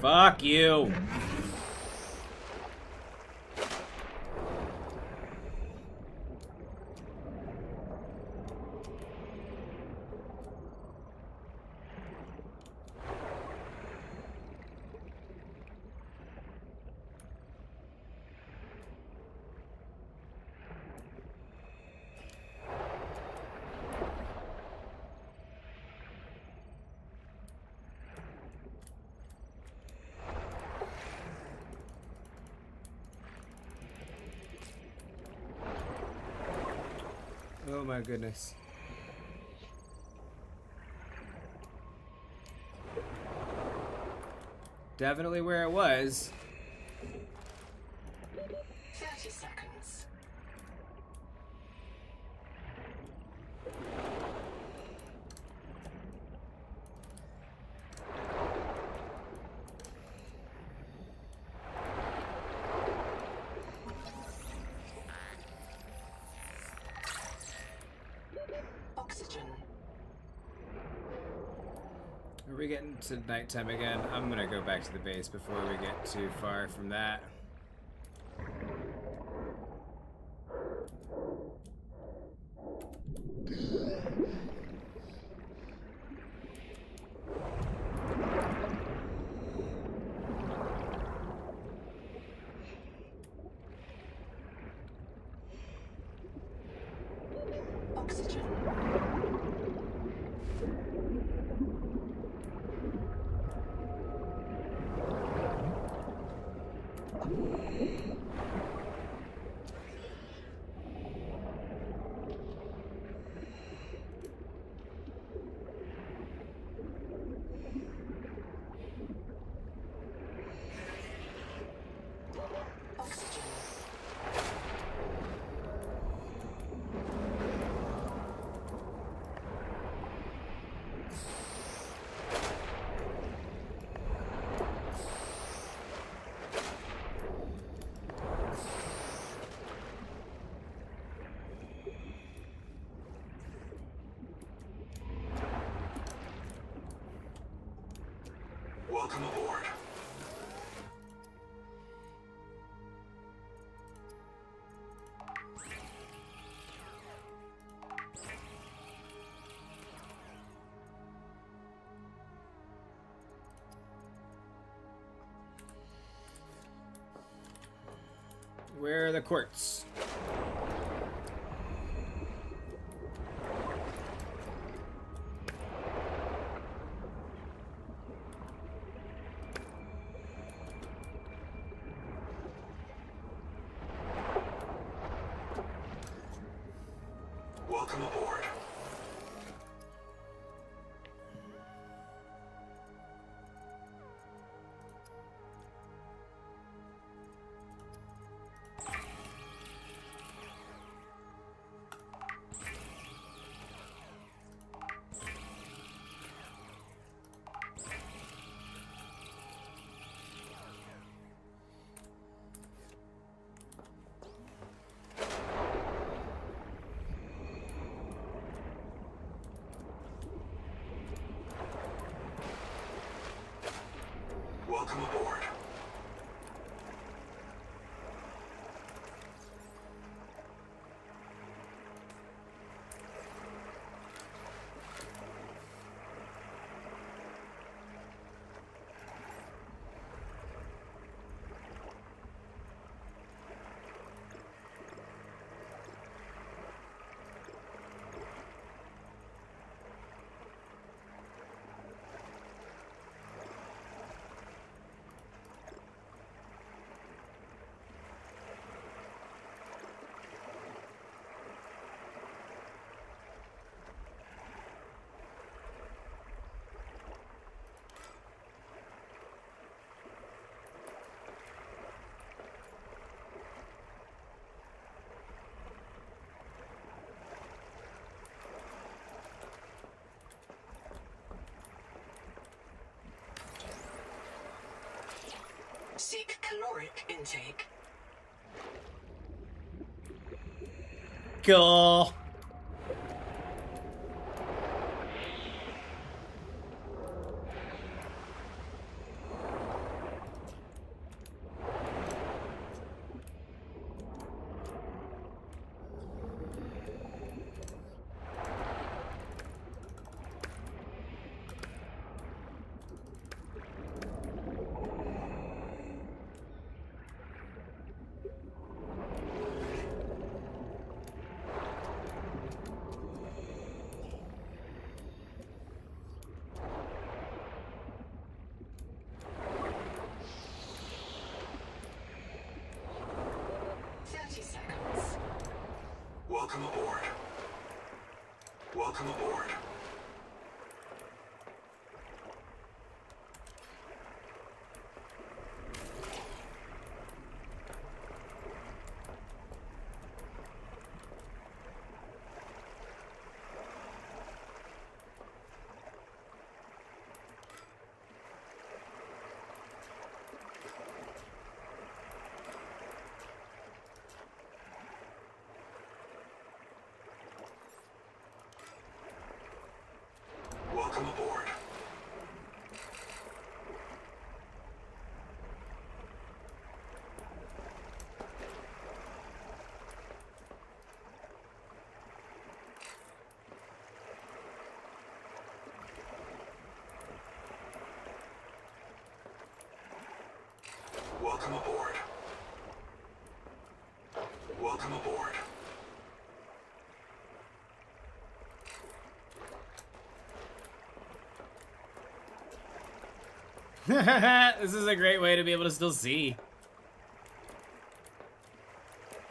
Fuck you. Oh my goodness. Definitely where it was. 30 seconds. we getting to nighttime again? I'm gonna go back to the base before we get too far from that. Oxygen. Oxygen. Welcome aboard. Where are the quartz? Welcome aboard. Welcome aboard. Seek caloric intake. Cool. Welcome aboard. Welcome aboard. Welcome aboard. Welcome aboard. Welcome aboard. This is a great way to be able to still see.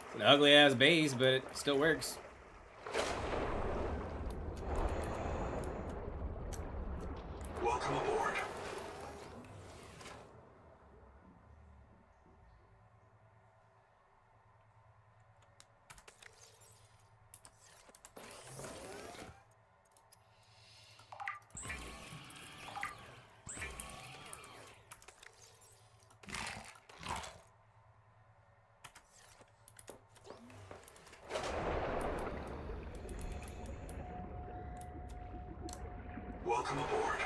It's an ugly ass base, but it still works. Welcome aboard. Welcome aboard.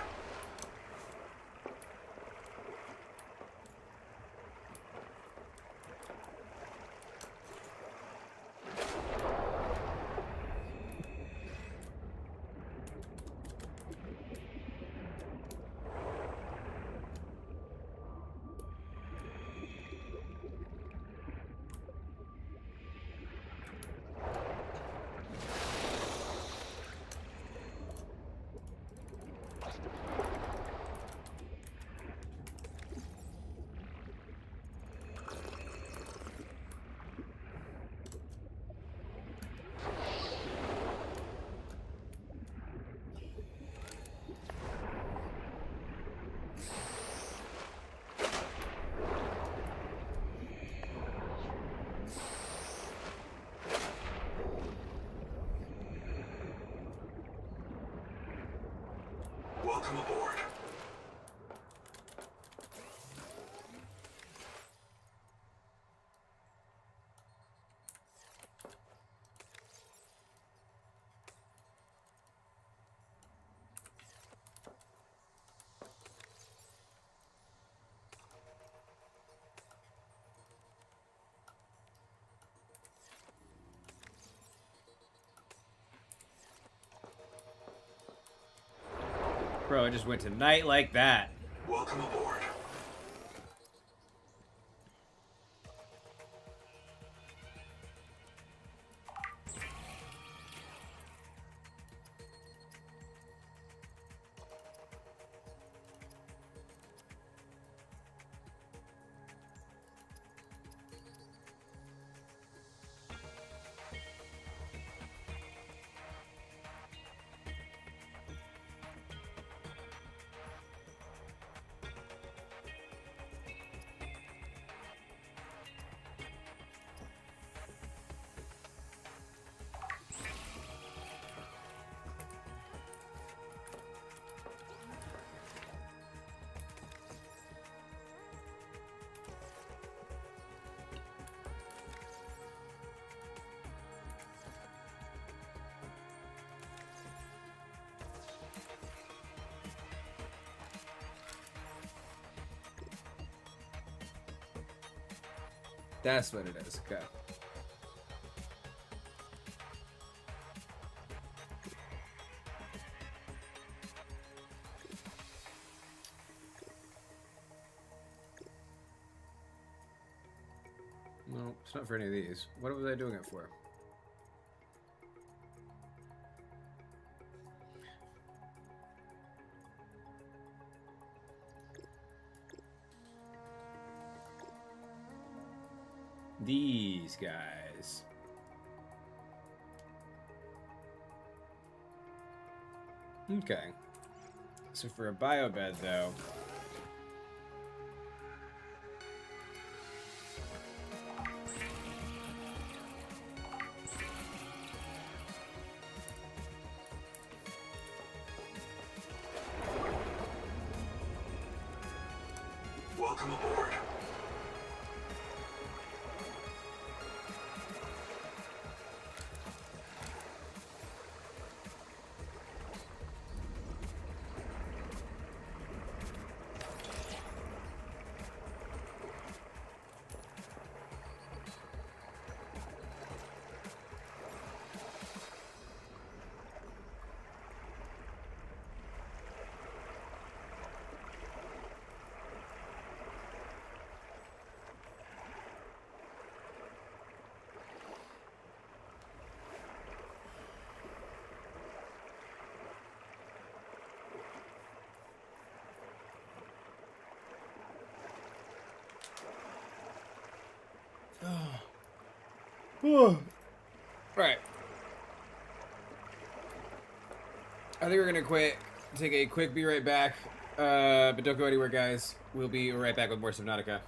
Welcome aboard. Bro, I just went to night like that. Welcome aboard. That's what it is. Okay. No, it's not for any of these. What was I doing it for? These guys. Okay. So for a biobed, though. Welcome aboard. Right. I think we're gonna quit. Take a quick be right back. But don't go anywhere, guys. We'll be right back with more Subnautica.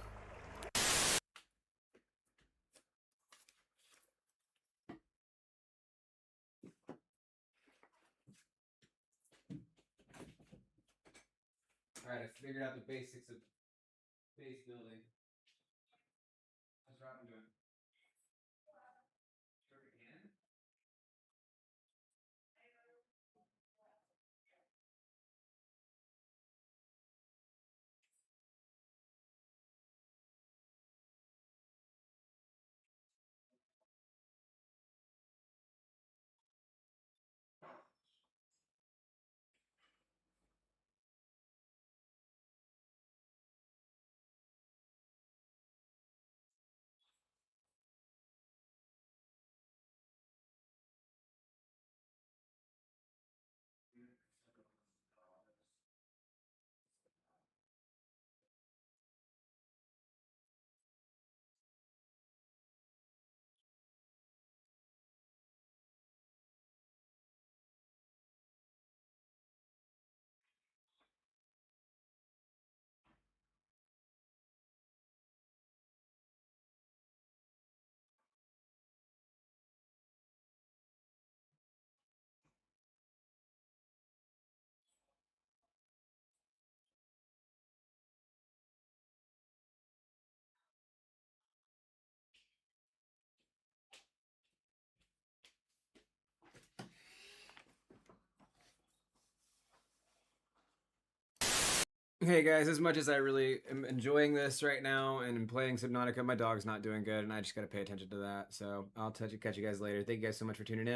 Alright, I figured out the basics of base building. How's Robin doing? Sure again? Hey guys, as much as I really am enjoying this right now and am playing Subnautica, my dog's not doing good, and I just gotta pay attention to that. So I'll catch you guys later. Thank you guys so much for tuning in.